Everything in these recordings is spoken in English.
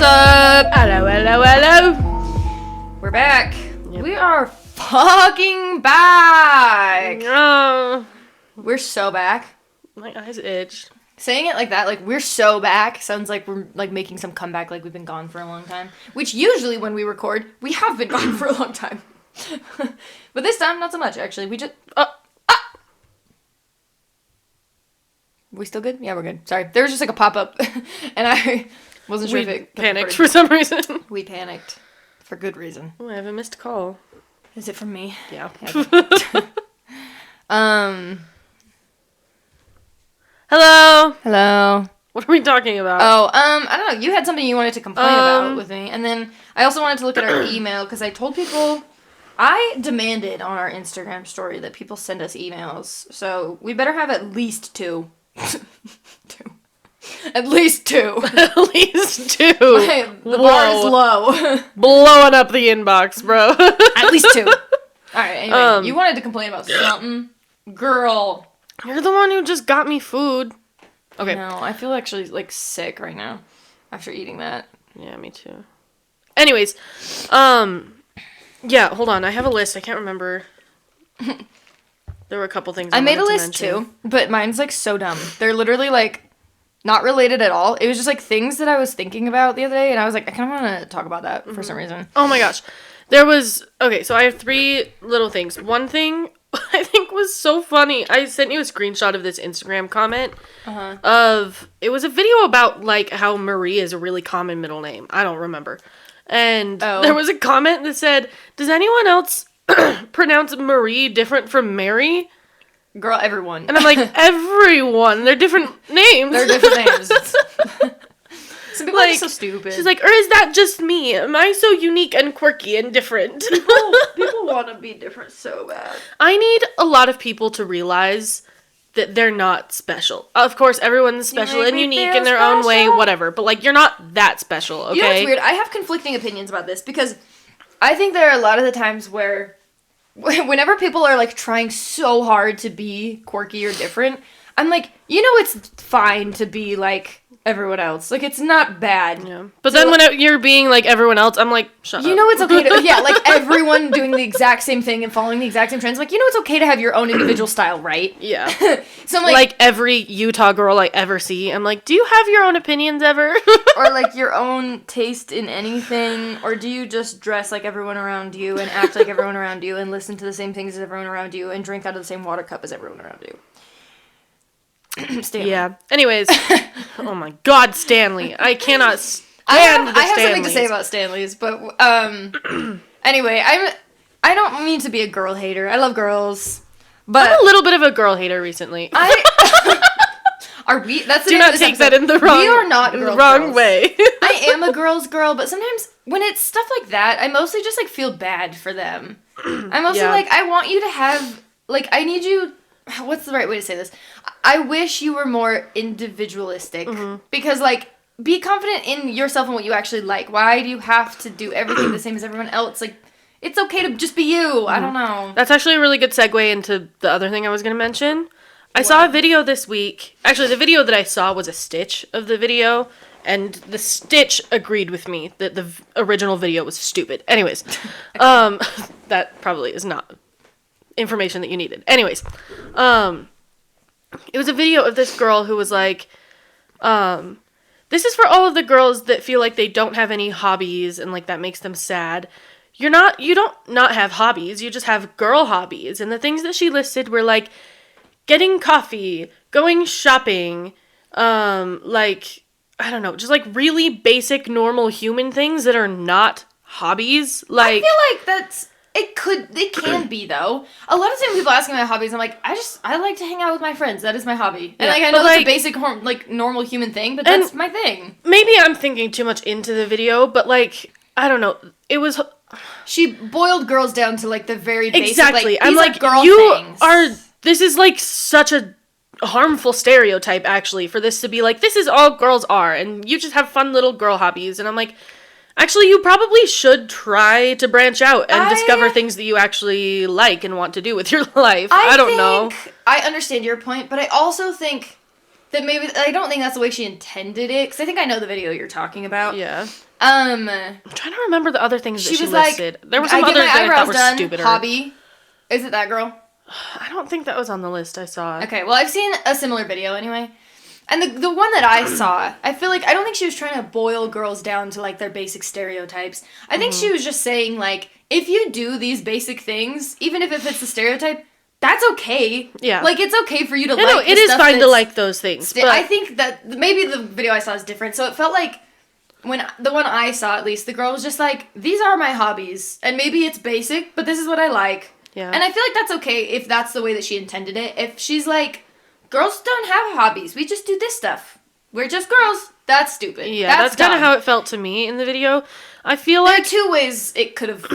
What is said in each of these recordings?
What's up? Hello, hello, hello. We're back. Yep. We are fucking back. We're so back. My eyes itch. Saying it like that, like we're so back, sounds like we're like making some comeback, like we've been gone for a long time. Which usually when we record, we have been gone for a long time. But this time, not so much, actually. We just... We still good? Yeah, we're good. Sorry. There was just like a pop-up, and I wasn't sure if it... panicked for some reason. We panicked. For good reason. Oh, I have a missed call. Is it from me? Yeah. Hello. Hello. What are we talking about? I don't know. You had something you wanted to complain about with me, and then I also wanted to look at our email, because I told people... I demanded on our Instagram story that people send us emails, so we better have at least two. At least two. At least two. The bar is low. Blowing up the inbox, bro. At least two. Alright, anyway, you wanted to complain about something. Girl. You're the one who just got me food. Okay. No, I feel actually, like, sick right now after eating that. Yeah, me too. Anyways, yeah, hold on. I have a list. I can't remember. There were a couple things I made a wanted list to mention. too, but mine's like so dumb. They're literally like not related at all. It was just like things that I was thinking about the other day, and I was like, I kind of want to talk about that for some reason. Oh my gosh. Okay, so I have three little things. One thing I think was so funny. I sent you a screenshot of this Instagram comment it was a video about like how Marie is a really common middle name. I don't remember. And there was a comment that said, does anyone else pronounce Marie different from Mary? Girl, everyone. And I'm like, everyone. They're different names. They're different names. Some people are so stupid. She's like, or is that just me? Am I so unique and quirky and different? People want to be different so bad. I need a lot of people to realize that they're not special. Of course, everyone's special and unique in their own way, whatever. But, like, you're not that special, okay? You know what's weird? I have conflicting opinions about this, because I think there are a lot of the times where whenever people are, like, trying so hard to be quirky or different, I'm like, you know it's fine to be, like, everyone else. Like, it's not bad. Yeah. But then when you're being like everyone else, I'm like, shut up. You know it's okay to... Yeah, like, everyone doing the exact same thing and following the exact same trends. Like, you know it's okay to have your own individual style, right? Yeah. So I'm like every Utah girl I ever see, I'm like, do you have your own opinions ever? Or, like, your own taste in anything? Or do you just dress like everyone around you and act like everyone around you and listen to the same things as everyone around you and drink out of the same water cup as everyone around you? Stanley. Yeah. Anyways. Oh my God, Stanley. I cannot stand I have something to say about Stanley's, but anyway, I don't mean to be a girl hater. I love girls, but I'm a little bit of a girl hater recently. Are we? That's the Do name not of this take episode. that in the wrong. We are not in the girls. wrong way. I am a girl's girl, but sometimes when it's stuff like that, I mostly just like feel bad for them. I'm mostly like, I want you to have like, I need you. What's the right way to say this? I wish you were more individualistic, because, like, be confident in yourself and what you actually like. Why do you have to do everything the same as everyone else? Like, it's okay to just be you. I don't know. That's actually a really good segue into the other thing I was going to mention. I saw a video this week. Actually, the video that I saw was a stitch of the video, and the stitch agreed with me that the original video was stupid. Anyways, that probably is not information that you needed. Anyways, it was a video of this girl who was like, this is for all of the girls that feel like they don't have any hobbies and like that makes them sad. You don't not have hobbies, you just have girl hobbies. And the things that she listed were like getting coffee, going shopping, like, I don't know, just like really basic normal human things that are not hobbies. Like, I feel like that's... It can be, though. A lot of times people ask me my hobbies, I'm like, I like to hang out with my friends. That is my hobby. And, like, I know it's a basic, like, normal human thing, but that's my thing. Maybe I'm thinking too much into the video, but, like, I don't know. It was... She boiled girls down to, like, the very basic, exactly. like, I'm like, girl things. This is, like, such a harmful stereotype, actually, for this to be, like, this is all girls are, and you just have fun little girl hobbies. And I'm like... Actually, you probably should try to branch out and discover things that you actually like and want to do with your life. I don't know. I understand your point, but I also think that maybe I don't think that's the way she intended it, because I think I know the video you're talking about. Yeah. I'm trying to remember the other things that she listed. Like, there were some others that I thought were stupider. Hobby. Is it that girl? I don't think that was on the list I saw. Okay, well, I've seen a similar video anyway. And the one that I saw, I feel like, I don't think she was trying to boil girls down to, like, their basic stereotypes. I think she was just saying, like, if you do these basic things, even if it fits the stereotype, that's okay. Yeah. Like, it's okay for you to No, it is fine to like those things. But I think that maybe the video I saw is different. So it felt like, when the one I saw, at least, the girl was just like, these are my hobbies. And maybe it's basic, but this is what I like. Yeah. And I feel like that's okay if that's the way that she intended it. If she's like, girls don't have hobbies. We just do this stuff. We're just girls. That's stupid. Yeah, that's kind of how it felt to me in the video. I feel like... There are two ways it could have...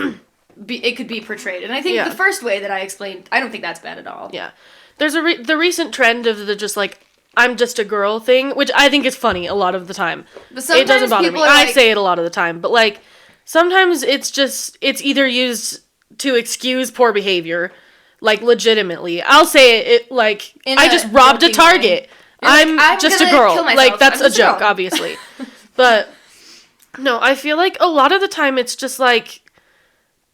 it could be portrayed. And I think the first way that I explained, I don't think that's bad at all. Yeah. There's the recent trend of the just like, I'm just a girl thing, which I think is funny a lot of the time. But it doesn't bother me. I say it a lot of the time. But like, sometimes it's either used to excuse poor behavior, like legitimately. I'll say it like, I just robbed a Target. I'm just a girl. Like, that's a joke, obviously. But, no, I feel like a lot of the time it's just like,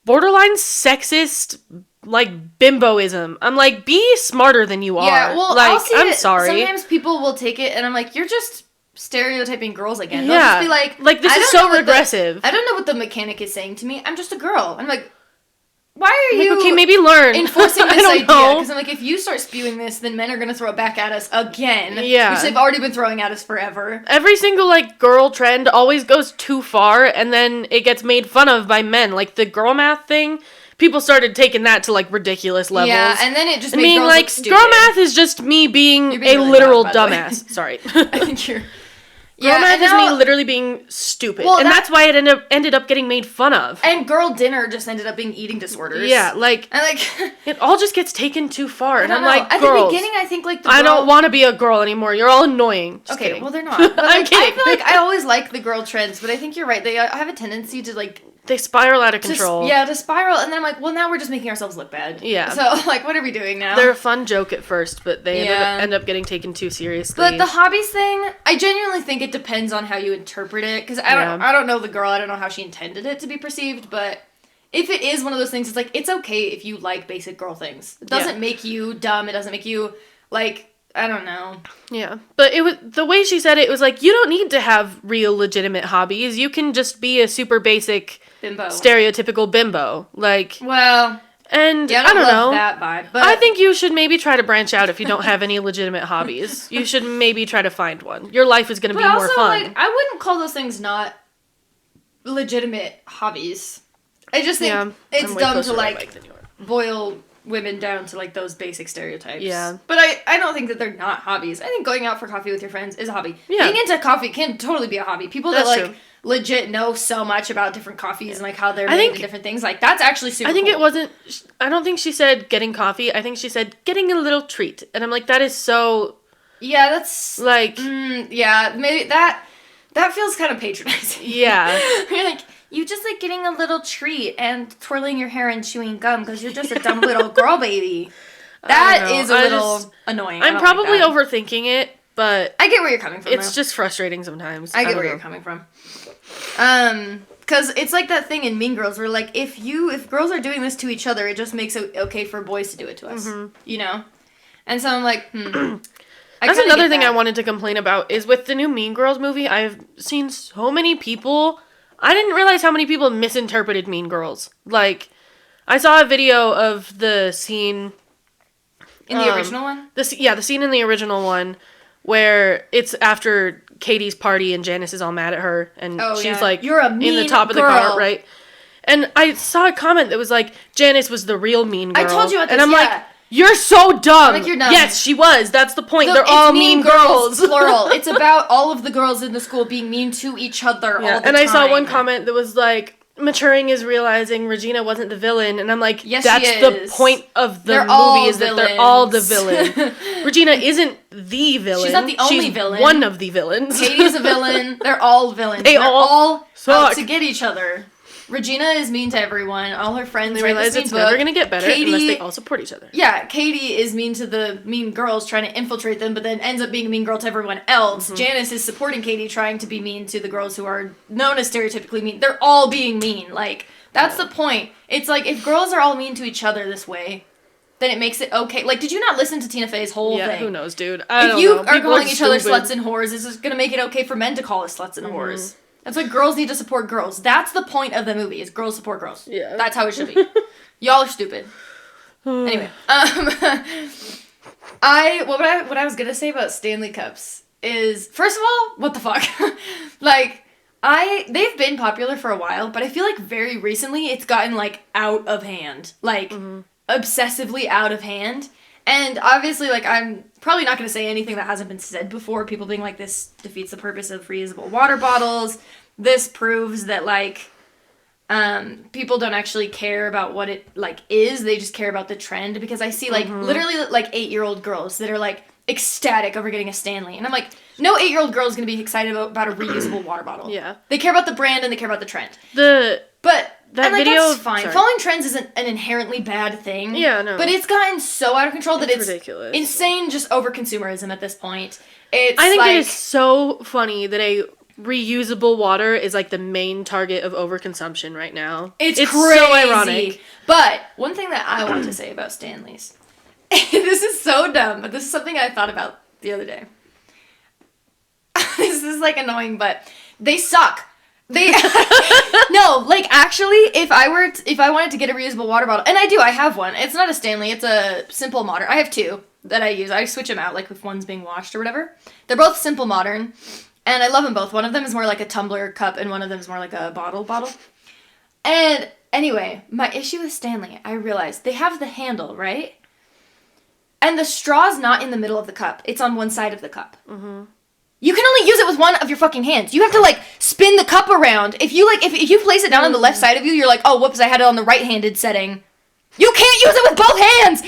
borderline sexist, like, bimboism. I'm like, be smarter than you are. Yeah, well, like, I'm sorry. Sometimes people will take it and I'm like, you're just stereotyping girls again. They'll just be like, this is so regressive. I don't know what the mechanic is saying to me. I'm just a girl. I'm like, why are you okay, maybe learn. enforcing this idea? Because I'm like, if you start spewing this, then men are going to throw it back at us again. Yeah. Which they've already been throwing at us forever. Every single, like, girl trend always goes too far, and then it gets made fun of by men. Like, the girl math thing, people started taking that to, like, ridiculous levels. Yeah, and then it just made girls look stupid. Girl math is just me being a really literal dumbass. Sorry. I think you're... Girl math is me literally being stupid. Well, and that's why it ended up getting made fun of. And girl dinner just ended up being eating disorders. Yeah, like... And like... it all just gets taken too far. And I'm like, girls... At the beginning, I think, like, I don't want to be a girl anymore. You're all annoying. Just kidding. Well, they're not. But, like, I'm kidding. I feel like I always like the girl trends, but I think you're right. They have a tendency to, like... They spiral out of control. To spiral, and then I'm like, well, now we're just making ourselves look bad. Yeah. So, like, what are we doing now? They're a fun joke at first, but they end up getting taken too seriously. But the hobbies thing, I genuinely think it depends on how you interpret it, because I don't know the girl, I don't know how she intended it to be perceived, but if it is one of those things, it's like, it's okay if you like basic girl things. It doesn't make you dumb, it doesn't make you, like... I don't know. Yeah. But it was the way she said it was like, you don't need to have real legitimate hobbies. You can just be a super basic bimbo. Stereotypical bimbo. Like, well, and I don't know. That vibe, but I think you should maybe try to branch out if you don't have any legitimate hobbies. You should maybe try to find one. Your life is going to be more fun. Like, I wouldn't call those things not legitimate hobbies. I just think it's dumb to like boil women down to, like, those basic stereotypes. Yeah. But I don't think that they're not hobbies. I think going out for coffee with your friends is a hobby. Yeah. Being into coffee can totally be a hobby. People that, like, legit know so much about different coffees and, like, how they're made and different things. Like, that's actually super cool. It wasn't... I don't think she said getting coffee. I think she said getting a little treat. And I'm like, that is so... Yeah, that's... Like... yeah, maybe that feels kind of patronizing. Yeah. You're like... You just like getting a little treat and twirling your hair and chewing gum because you're just a dumb little girl baby. That is a little annoying. I'm probably overthinking it, but... I get where you're coming from, It's just frustrating sometimes. I get where you're coming from. Because it's like that thing in Mean Girls where, like, if girls are doing this to each other, it just makes it okay for boys to do it to us. Mm-hmm. You know? And so I'm like, That's another thing I wanted to complain about, is with the new Mean Girls movie, I've seen so many people... I didn't realize how many people misinterpreted Mean Girls. Like, I saw a video of the scene... In the original one? The scene in the original one where it's after Katie's party and Janice is all mad at her and she's like, you're a mean in the top girl. Of the car, right? And I saw a comment that was like, Janice was the real mean girl. I told you about this, and I'm like, you're so dumb. Like, you're dumb. Yes, she was. That's the point. They're all mean girls. Plural. It's about all of the girls in the school being mean to each other all the time. And I saw one comment that was like, maturing is realizing Regina wasn't the villain. And I'm like, yes, that's the point of the movie is that they're all the villain. Regina isn't the villain. She's not the only villain. One of the villains. Katie's a villain. They're all villains. They're all suck. out to get each other. Regina is mean to everyone. All her friends They realize it's never going to get better unless they all support each other. Yeah, Katie is mean to the mean girls trying to infiltrate them, but then ends up being a mean girl to everyone else. Mm-hmm. Janice is supporting Katie, trying to be mean to the girls who are known as stereotypically mean. They're all being mean. Like, that's the point. It's like, if girls are all mean to each other this way, then it makes it okay. Like, did you not listen to Tina Fey's whole thing? Yeah, who knows, dude? I don't know. If you are calling each other sluts and whores, it's just going to make it okay for men to call us sluts and whores. That's why girls need to support girls. That's the point of the movie, is girls support girls. Yeah. That's how it should be. Y'all are stupid. Anyway. What I was going to say about Stanley Cups is, first of all, what the fuck? Like, they've been popular for a while, but I feel like very recently it's gotten, like, out of hand. Like, obsessively out of hand. And obviously, like, I'm probably not going to say anything that hasn't been said before. People being like, this defeats the purpose of reusable water bottles. This proves that, like, people don't actually care about what it, like, is. They just care about the trend. Because I see, like, literally, like, 8-year-old girls that are, like, ecstatic over getting a Stanley. And I'm like, no 8-year-old girl is going to be excited about a reusable water bottle. Yeah. They care about the brand and they care about the trend. That's fine. Sorry. Following trends isn't an inherently bad thing. Yeah, no. But it's gotten so out of control that it's ridiculous. Insane just over-consumerism at this point. I think it is so funny that a reusable water is, like, the main target of overconsumption right now. It's crazy. So ironic. But one thing that I want to say about Stanley's, this is so dumb, but this is something I thought about the other day. This is, like, annoying, but they suck. No, like, actually, if I wanted to get a reusable water bottle, and I have one. It's not a Stanley, it's a Simple Modern. I have two that I use. I switch them out, like, if one's being washed or whatever. They're both Simple Modern, and I love them both. One of them is more like a tumbler cup, and one of them is more like a bottle. And anyway, my issue with Stanley, I realized they have the handle, right? And the straw's not in the middle of the cup. It's on one side of the cup. Mm-hmm. You can only use it with one of your fucking hands. You have to, like, spin the cup around. If you, like, if you place it down on the left side of you, you're like, oh, whoops, I had it on the right-handed setting. You can't use it with both hands!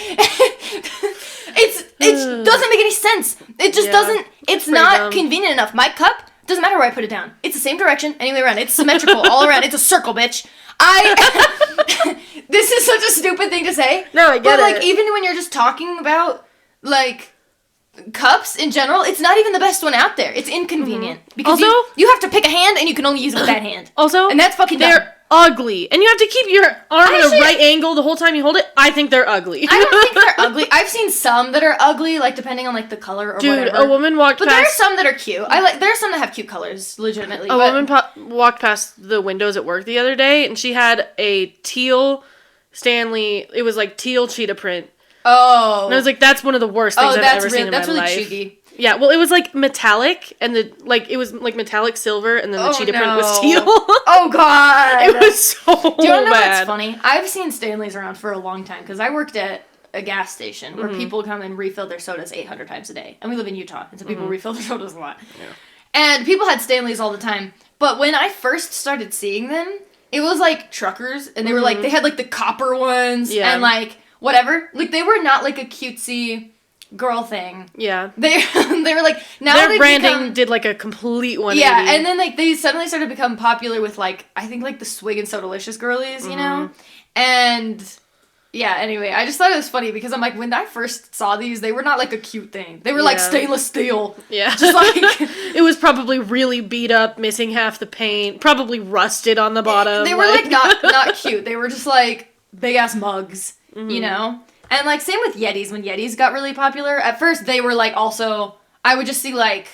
It doesn't make any sense. It just doesn't, it's not convenient enough. My cup, doesn't matter where I put it down. It's the same direction, any way around. It's symmetrical all around. It's a circle, bitch. This is such a stupid thing to say. No, I get it. But, like, even when you're just talking about, like, cups in general, it's not even the best one out there. It's inconvenient. Because also, you have to pick a hand and you can only use it with that hand. Also, and that's fucking dumb. They're ugly. And you have to keep your arm at a right angle the whole time you hold it. I think they're ugly. I don't think they're ugly. I've seen some that are ugly, like, depending on, like, the color or whatever. Dude, a woman walked past... But there are some that are cute. There are some that have cute colors, legitimately. A woman walked past the windows at work the other day, and she had a teal Stanley... It was, like, teal cheetah print. Oh. And I was like, that's one of the worst things I've ever seen in my life. That's really cheeky. Yeah, well, it was, like, metallic, and it was, like, metallic silver, and then the cheetah print was teal. Oh, God. It was so bad. Do you want to know what's funny? I've seen Stanleys around for a long time, because I worked at a gas station where people come and refill their sodas 800 times a day. And we live in Utah, and so people refill their sodas a lot. Yeah. And people had Stanleys all the time. But when I first started seeing them, it was, like, truckers, and they were, like, they had, like, the copper ones, and, like, whatever. Like, they were not, like, a cutesy girl thing. Yeah. They were like, now their branding did like a complete 180. Yeah, and then like they suddenly started to become popular with like, I think like the Swig and Sodalicious girlies, you know? And yeah, anyway, I just thought it was funny because I'm like, when I first saw these, they were not like a cute thing. They were like stainless steel. Yeah. Just like it was probably really beat up, missing half the paint, probably rusted on the bottom. They were like not cute. They were just like big ass mugs, you know? And, like, same with Yetis. When Yetis got really popular, at first they were, like, also... I would just see, like...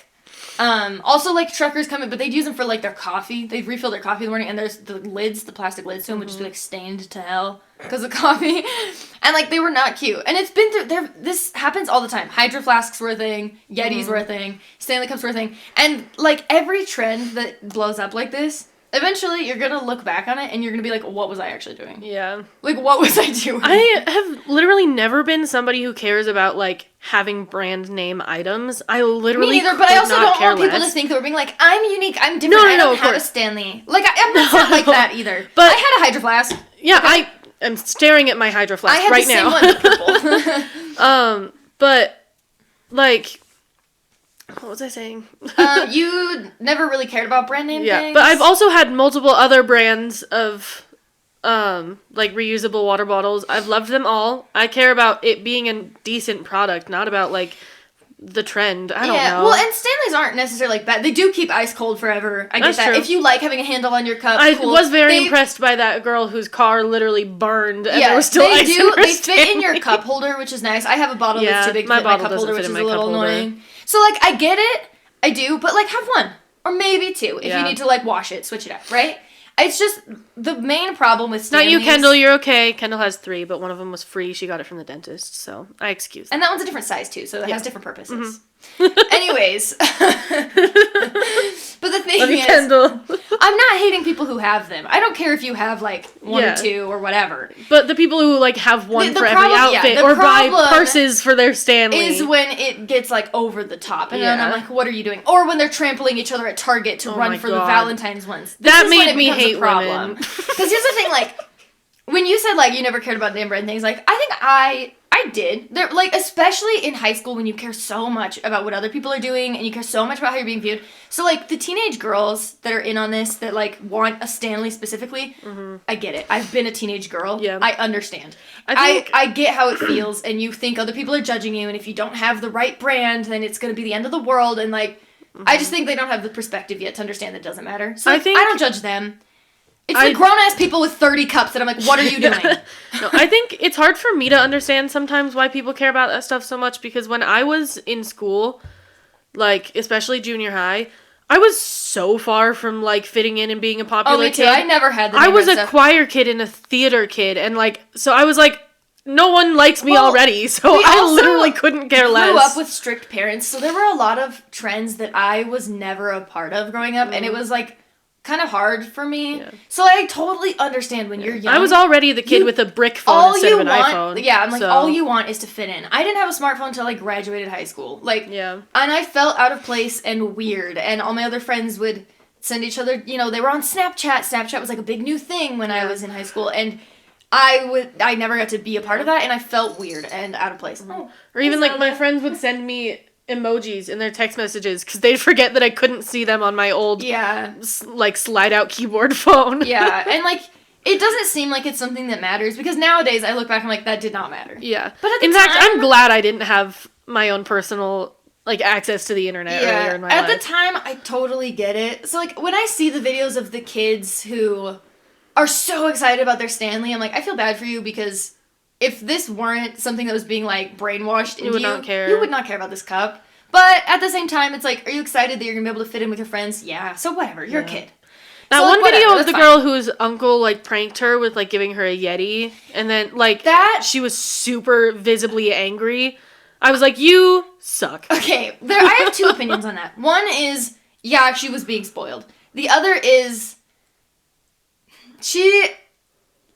also, like, truckers come in, but they'd use them for, like, their coffee. They'd refill their coffee in the morning, and there's the lids, the plastic lids to them would just be, like, stained to hell because of coffee. And, like, they were not cute. And it's been through... This happens all the time. Hydro Flasks were a thing. Yetis were a thing. Stanley Cups were a thing. And, like, every trend that blows up like this... Eventually, you're gonna look back on it, and you're gonna be like, what was I actually doing? Yeah. Like, what was I doing? I have literally never been somebody who cares about, like, having brand name items. I literally Me neither, but I also don't want people to think that we're being like, I'm unique, I'm different, I don't have a Stanley. Like, I'm not like that either. But I had a Hydro Flask. Yeah, okay. I am staring at my Hydro Flask right now. I have the same one, purple. But, like... What was I saying? You never really cared about brand name things. But I've also had multiple other brands of like reusable water bottles. I've loved them all. I care about it being a decent product, not about like the trend. I don't know. Well, and Stanleys aren't necessarily like bad. They do keep ice cold forever. I get That's that. true. If you like having a handle on your cup, I cool. was very impressed by that girl whose car literally burned and there Yeah, was still they ice do. in her They fit in Stanley. your cup holder, which is nice. I have a bottle that's too big to fit in my cup holder, which is a little annoying. So, like, I get it. I do. But, like, have one. Or maybe two. If you need to, like, wash it, switch it up, right? It's just the main problem with Stanley's. Not you, Kendall. You're okay. Kendall has 3, but one of them was free. She got it from the dentist, so I excuse that. And that one's a different size, too, so it has different purposes. Anyways. But the thing is, Kendall. I'm not hating people who have them. I don't care if you have, like, one or two or whatever. But the people who, like, have one for every outfit the or buy purses for their Stanley. Is when it gets, like, over the top. And then I'm like, what are you doing? Or when they're trampling each other at Target to run for the Valentine's ones. That made me hate women. Because here's the thing, like, when you said, like, you never cared about name brand things, like, I think I did. They're, like, especially in high school when you care so much about what other people are doing and you care so much about how you're being viewed. So, like, the teenage girls that are in on this that, like, want a Stanley specifically, I get it. I've been a teenage girl. Yeah. I understand. I get how it feels, and you think other people are judging you, and if you don't have the right brand, then it's going to be the end of the world, and, like, I just think they don't have the perspective yet to understand that it doesn't matter. So, like, I don't judge them. It's the grown-ass people with 30 cups that I'm like, what are you doing? No, I think it's hard for me to understand sometimes why people care about that stuff so much, because when I was in school, like, especially junior high, I was so far from, like, fitting in and being a popular me too. kid. I never had the I was a choir kid and a theater kid, and, like, so I was like, no one likes me already, so I literally couldn't care less. I grew up with strict parents, so there were a lot of trends that I was never a part of growing up, and it was, like, kind of hard for me. Yeah. So I totally understand when you're young. I was already the kid with a brick phone instead of an iPhone. Yeah, I'm like, all you want is to fit in. I didn't have a smartphone until I graduated high school. Like, and I felt out of place and weird, and all my other friends would send each other, you know, they were on Snapchat. Snapchat was like a big new thing when I was in high school, and I never got to be a part of that, and I felt weird and out of place. Or even, like, my friends would send me emojis in their text messages because they'd forget that I couldn't see them on my old like slide out keyboard phone. And like it doesn't seem like it's something that matters because nowadays I look back and I'm like that did not matter. But in fact I'm glad I didn't have my own personal like access to the internet earlier in my life. At the time I totally get it. So like when I see the videos of the kids who are so excited about their Stanley, I'm like I feel bad for you because if this weren't something that was being, like, brainwashed into you, you would not care about this cup. But at the same time, it's like, are you excited that you're going to be able to fit in with your friends? Yeah. So whatever. You're a kid. That one video of the girl whose uncle, like, pranked her with, like, giving her a Yeti. And then, like, she was super visibly angry. I was like, you suck. Okay. I have 2 opinions on that. One is, yeah, she was being spoiled. The other is,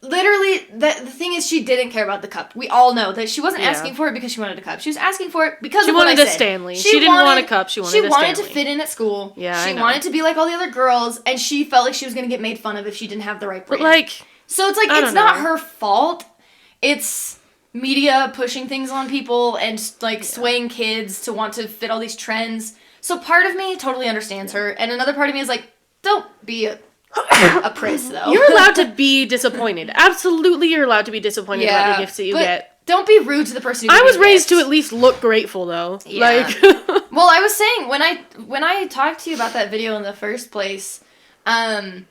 literally, the thing is, she didn't care about the cup. We all know that she wasn't asking for it because she wanted a cup. She was asking for it because of what I said. She wanted a Stanley. She didn't want a cup. She wanted a Stanley. She wanted to fit in at school. Yeah, she wanted to be like all the other girls, and she felt like she was going to get made fun of if she didn't have the right brand. But, like... So it's like, it's not her fault. It's media pushing things on people and, like, swaying kids to want to fit all these trends. So part of me totally understands her, and another part of me is like, don't be a priss, though. You're allowed to be disappointed. Absolutely, you're allowed to be disappointed about the gifts that you get. Don't be rude to the person who I was raised to at least look grateful, though. Yeah. Like, well, I was saying, when I talked to you about that video in the first place, I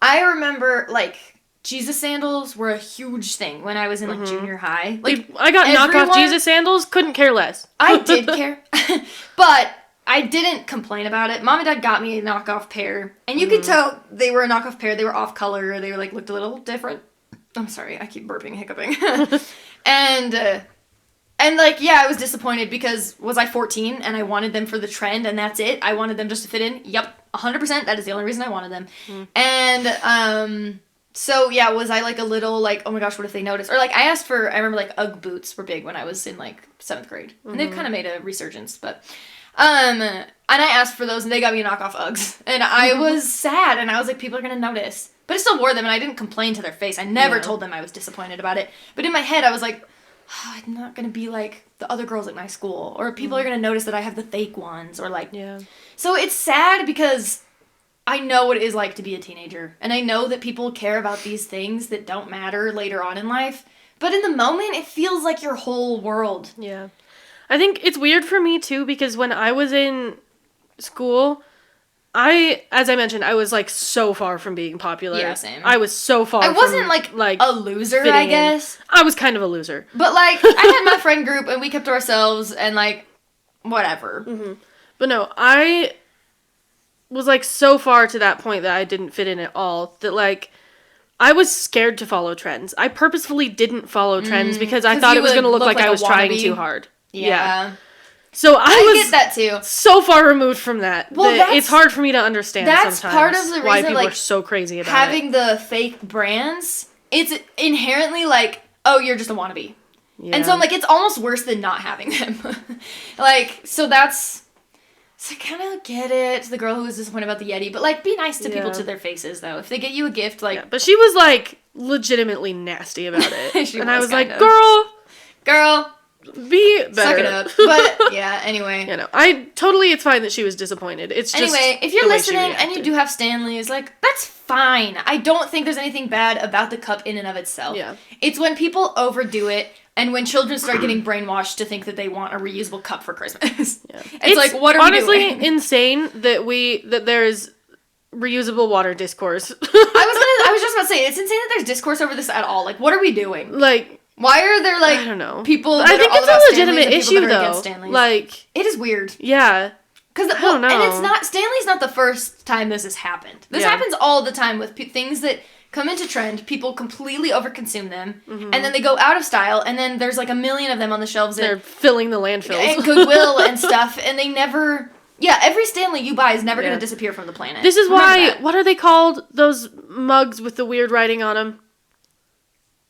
remember, like, Jesus sandals were a huge thing when I was in, like, junior high. Like, I got knockoff Jesus sandals, couldn't care less. I did care. But I didn't complain about it. Mom and Dad got me a knockoff pair. And you could tell they were a knockoff pair. They were off color. They were like looked a little different. I'm sorry. I keep burping and hiccuping. and like, yeah, I was disappointed because was I 14 and I wanted them for the trend and that's it? I wanted them just to fit in? Yep. 100%. That is the only reason I wanted them. And, so yeah, was I like a little like, oh my gosh, what if they notice? Or like I remember like Ugg boots were big when I was in like 7th grade. And they've kind of made a resurgence, but... and I asked for those, and they got me knockoff Uggs, and I was sad, and I was like, people are gonna notice, but I still wore them, and I didn't complain to their face. I never told them I was disappointed about it, but in my head, I was like, I'm not gonna be like the other girls at my school, or people are gonna notice that I have the fake ones, or like, so it's sad because I know what it is like to be a teenager, and I know that people care about these things that don't matter later on in life, but in the moment, it feels like your whole world. Yeah. I think it's weird for me, too, because when I was in school, as I mentioned, I was, like, so far from being popular. Yeah, same. I was so far I wasn't, like a loser, I guess. I was kind of a loser. But, like, I had my friend group, and we kept to ourselves, and, like, whatever. Mm-hmm. But no, I was, like, so far to that point that I didn't fit in at all, that, like, I was scared to follow trends. I purposefully didn't follow trends because I thought it was going to look like I was trying too hard. Yeah. So I get that too. So far removed from that. Well, that it's hard for me to understand that's sometimes part of the reason why people like, are so crazy about having the fake brands. It's inherently like, oh, you're just a wannabe. Yeah. And so I'm like, it's almost worse than not having them. Like, so that's... So I kind of get it, the girl who was disappointed about the Yeti, but, like, be nice to people to their faces, though. If they get you a gift, like... Yeah, but she was, like, legitimately nasty about it. And I was like, Girl, be better. suck it up. But, yeah, anyway. You know, it's fine that she was disappointed. It's just anyway, if you're listening and you do have Stanley's, like, that's fine. I don't think there's anything bad about the cup in and of itself. Yeah. It's when people overdo it, and when children start getting brainwashed to think that they want a reusable cup for Christmas. Yeah. It's like, what are we doing? Honestly insane that there's reusable water discourse. I was just about to say, it's insane that there's discourse over this at all. Like, what are we doing? Like, why are there, like, I don't know. People that I think are all it's about a legitimate issue, though. Like, it is weird. Yeah. Because, I don't know. And it's not, Stanley's not the first time this has happened. This happens all the time with things that come into trend, people completely overconsume them, and then they go out of style, and then there's like a million of them on the shelves. They're filling the landfills. And Goodwill and stuff, and they never... Yeah, every Stanley you buy is never going to disappear from the planet. This is why... What are they called? Those mugs with the weird writing on them?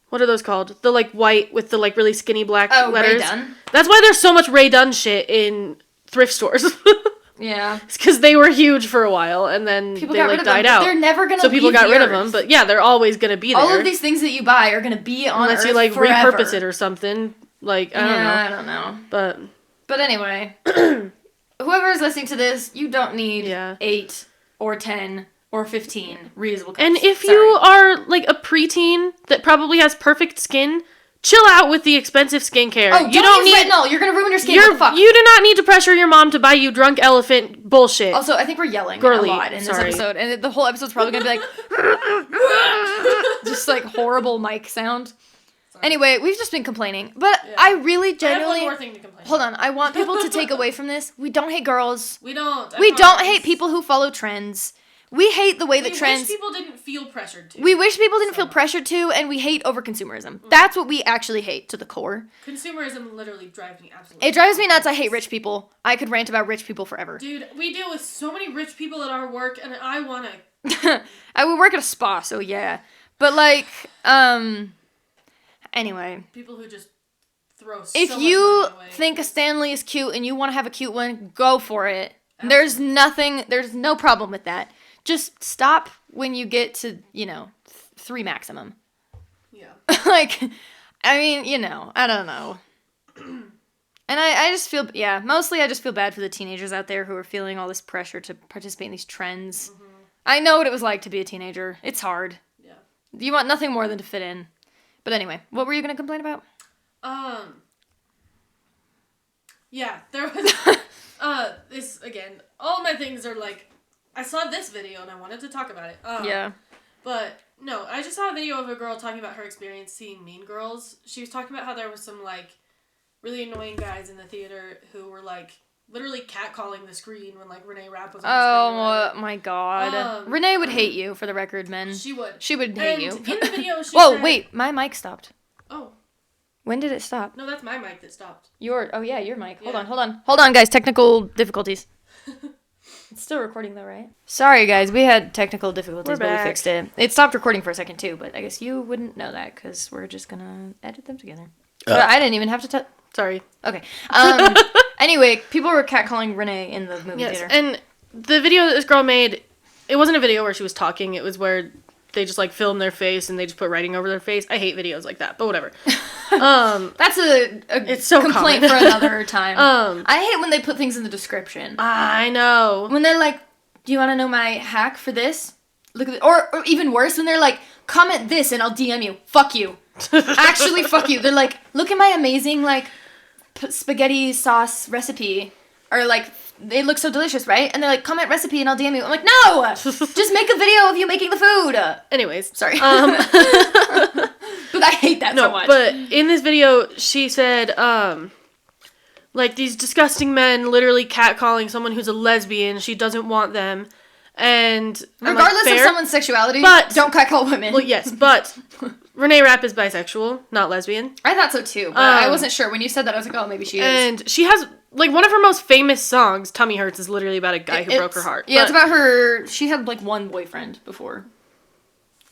What are those called? The, like, white with the, like, really skinny black letters? Ray Dunn? That's why there's so much Ray Dunn shit in thrift stores. Yeah. It's because they were huge for a while, and then people they, like, died out. They're never going to So people got rid of them, but yeah, they're always going to be there. All of these things that you buy are going to be on Unless Earth you, like, forever. repurpose it or something. Like, I don't know. But anyway, whoever is listening to this, you don't need 8 or 10 or 15 reusable cups. And if you are, like, a preteen that probably has perfect skin... Chill out with the expensive skincare. Oh, you don't need retinol. You're gonna ruin your skin. What the fuck? You do not need to pressure your mom to buy you drunk elephant bullshit. Also, I think we're yelling a lot in this episode, and the whole episode's probably gonna be like, just like horrible mic sound. Sorry. Anyway, we've just been complaining, but I really genuinely. I have one more thing to complain. Hold on, I want people to take away from this. We don't hate girls. We don't. We don't hate people who follow trends. We hate the way that trends... We wish people didn't feel pressured to. We wish people didn't feel pressured to, and we hate overconsumerism. That's what we actually hate to the core. Consumerism literally drives me absolutely It drives me nuts. I hate rich people. I could rant about rich people forever. Dude, we deal with so many rich people at our work, and I want to... I would work at a spa, so yeah. But, like, anyway. People who just throw so if much you money away. think a Stanley is cute and you want to have a cute one, go for it. Absolutely. There's no problem with that. Just stop when you get to, 3 maximum. Yeah. Like, I mean, I don't know. And I just feel, mostly I just feel bad for the teenagers out there who are feeling all this pressure to participate in these trends. Mm-hmm. I know what it was like to be a teenager. It's hard. Yeah. You want nothing more than to fit in. But anyway, what were you going to complain about? Yeah, there was, this, again, all my things are like, I saw this video and I wanted to talk about it. Yeah. But, no, I just saw a video of a girl talking about her experience seeing Mean Girls. She was talking about how there was some, like, really annoying guys in the theater who were, like, literally catcalling the screen when, like, Renee Rapp was on the screen. Oh, my God. Renee would hate you, for the record, men. She would. She would hate you. In the video, she Whoa, wait, my mic stopped. Oh. When did it stop? No, that's my mic that stopped. Your mic. Yeah. Hold on, guys. Technical difficulties. It's still recording though, right? Sorry, guys. We had technical difficulties, but we fixed it. It stopped recording for a second too, but I guess you wouldn't know that because we're just gonna edit them together. But I didn't even have to. Sorry. Okay. Anyway, people were catcalling Renee in the movie theater. And the video that this girl made, it wasn't a video where she was talking. It was where they just like film their face and they just put writing over their face. I hate videos like that, but whatever. That's it's so complaint common. for another time. I hate when they put things in the description. I know. When they're like, do you want to know my hack for this? Look at or even worse, when they're like, comment this and I'll DM you. Fuck you. Actually, fuck you. They're like, look at my amazing, like, spaghetti sauce recipe. Or, like, they look so delicious, right? And they're like, comment recipe and I'll DM you. I'm like, no! Just make a video of you making the food. Anyways. Sorry. But I hate that so much. But in this video, she said, like, these disgusting men literally catcalling someone who's a lesbian. She doesn't want them. And regardless of someone's sexuality, don't catcall women. Well, yes, but Renee Rapp is bisexual, not lesbian. I thought so too, but I wasn't sure. When you said that, I was like, oh, maybe she is. And she has, like, one of her most famous songs, Tummy Hurts, is literally about a guy who broke her heart. Yeah, it's about her, she had, like, one boyfriend before.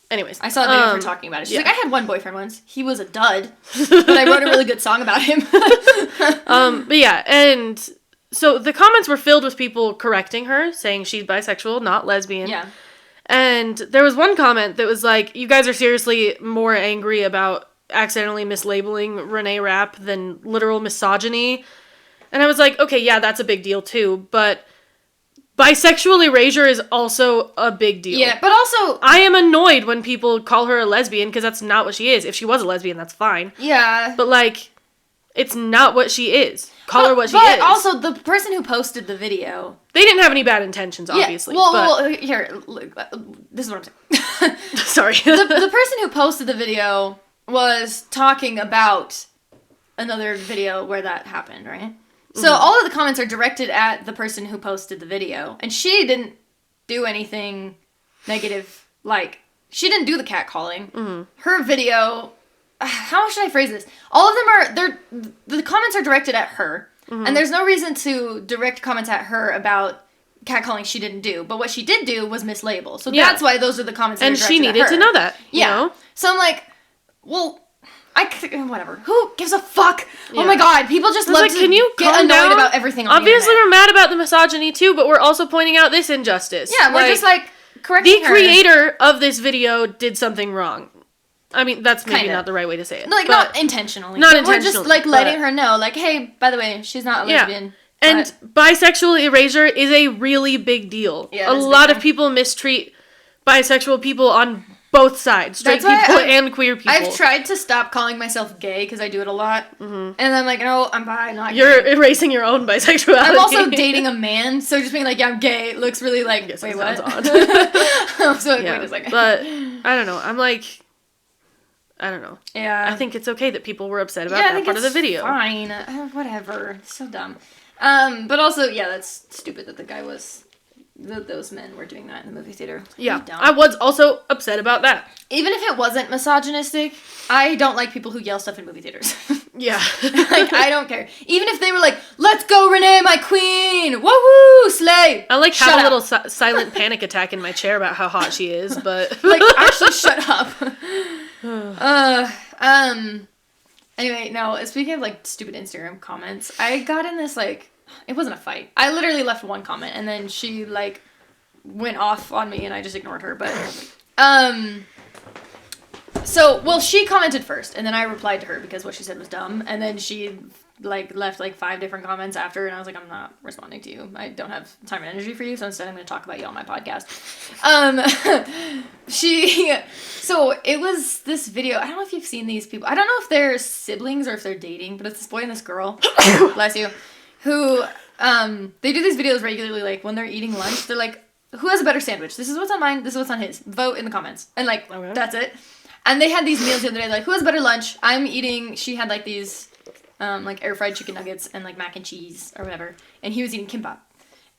Anyways. I saw a video of her talking about it. She's like, I had one boyfriend once. He was a dud, but I wrote a really good song about him. But yeah, and so the comments were filled with people correcting her, saying she's bisexual, not lesbian. Yeah. And there was one comment that was like, you guys are seriously more angry about accidentally mislabeling Renee Rapp than literal misogyny. And I was like, okay, yeah, that's a big deal too, but bisexual erasure is also a big deal. Yeah, but also, I am annoyed when people call her a lesbian, because that's not what she is. If she was a lesbian, that's fine. Yeah. But, like, it's not what she is. Call her what she is. But also, the person who posted the video... They didn't have any bad intentions, obviously. Yeah, well, here, look, this is what I'm saying. Sorry. The person who posted the video was talking about another video where that happened, right? So all of the comments are directed at the person who posted the video. And she didn't do anything negative. Like, she didn't do the catcalling. Mm-hmm. Her video... How should I phrase this? All of them the comments are directed at her. Mm-hmm. And there's no reason to direct comments at her about catcalling she didn't do. But what she did do was mislabel. So that's why those are the comments that are directed at her. And she needed to know that. Yeah. You know? So I'm like, well... whatever. Who gives a fuck? Yeah. Oh my god, people just love to get annoyed about everything on Obviously, the internet. we're mad about the misogyny too, but we're also pointing out this injustice. Yeah, we're just like correcting the creator of this video did something wrong. I mean, that's maybe not the right way to say it. Like, not intentionally. Not intentionally. We're just, like, letting her know, like, hey, by the way, she's not a lesbian. And bisexual erasure is a really big deal. Yeah, a lot of people mistreat bisexual people on both sides. Straight people and queer people. I've tried to stop calling myself gay, because I do it a lot. Mm-hmm. And I'm like, no, I'm bi, not You're gay. Erasing your own bisexuality. I'm also dating a man, so just being like, yeah, I'm gay looks really like, wait, what? Odd. So, like, wait a second. But, I don't know. I'm like... I don't know. Yeah. I think it's okay that people were upset about that part of the video. Fine. Whatever. So dumb. But also, yeah, that's stupid that the guy was... those men were doing that in the movie theater. Yeah. I was also upset about that. Even if it wasn't misogynistic, I don't like people who yell stuff in movie theaters. Yeah. Like, I don't care. Even if they were like, let's go, Renee, my queen! Woohoo! Slay! I like have a little silent panic attack in my chair about how hot she is, but... like, actually, shut up. Anyway, no, speaking of, like, stupid Instagram comments, I got in this, like, it wasn't a fight. I literally left one comment, and then she, like, went off on me, and I just ignored her, but, so, well, she commented first, and then I replied to her because what she said was dumb, and then she, like, left, like, 5 different comments after, and I was like, I'm not responding to you. I don't have time and energy for you, so instead I'm going to talk about you on my podcast. So, it was this video, I don't know if you've seen these people, I don't know if they're siblings or if they're dating, but it's this boy and this girl, bless you, who, they do these videos regularly, like, when they're eating lunch, they're like, who has a better sandwich? This is what's on mine, this is what's on his. Vote in the comments. And, like, that's it. And they had these meals the other day, like, who has better lunch? She had, like, these, like, air-fried chicken nuggets and, like, mac and cheese or whatever. And he was eating kimbap.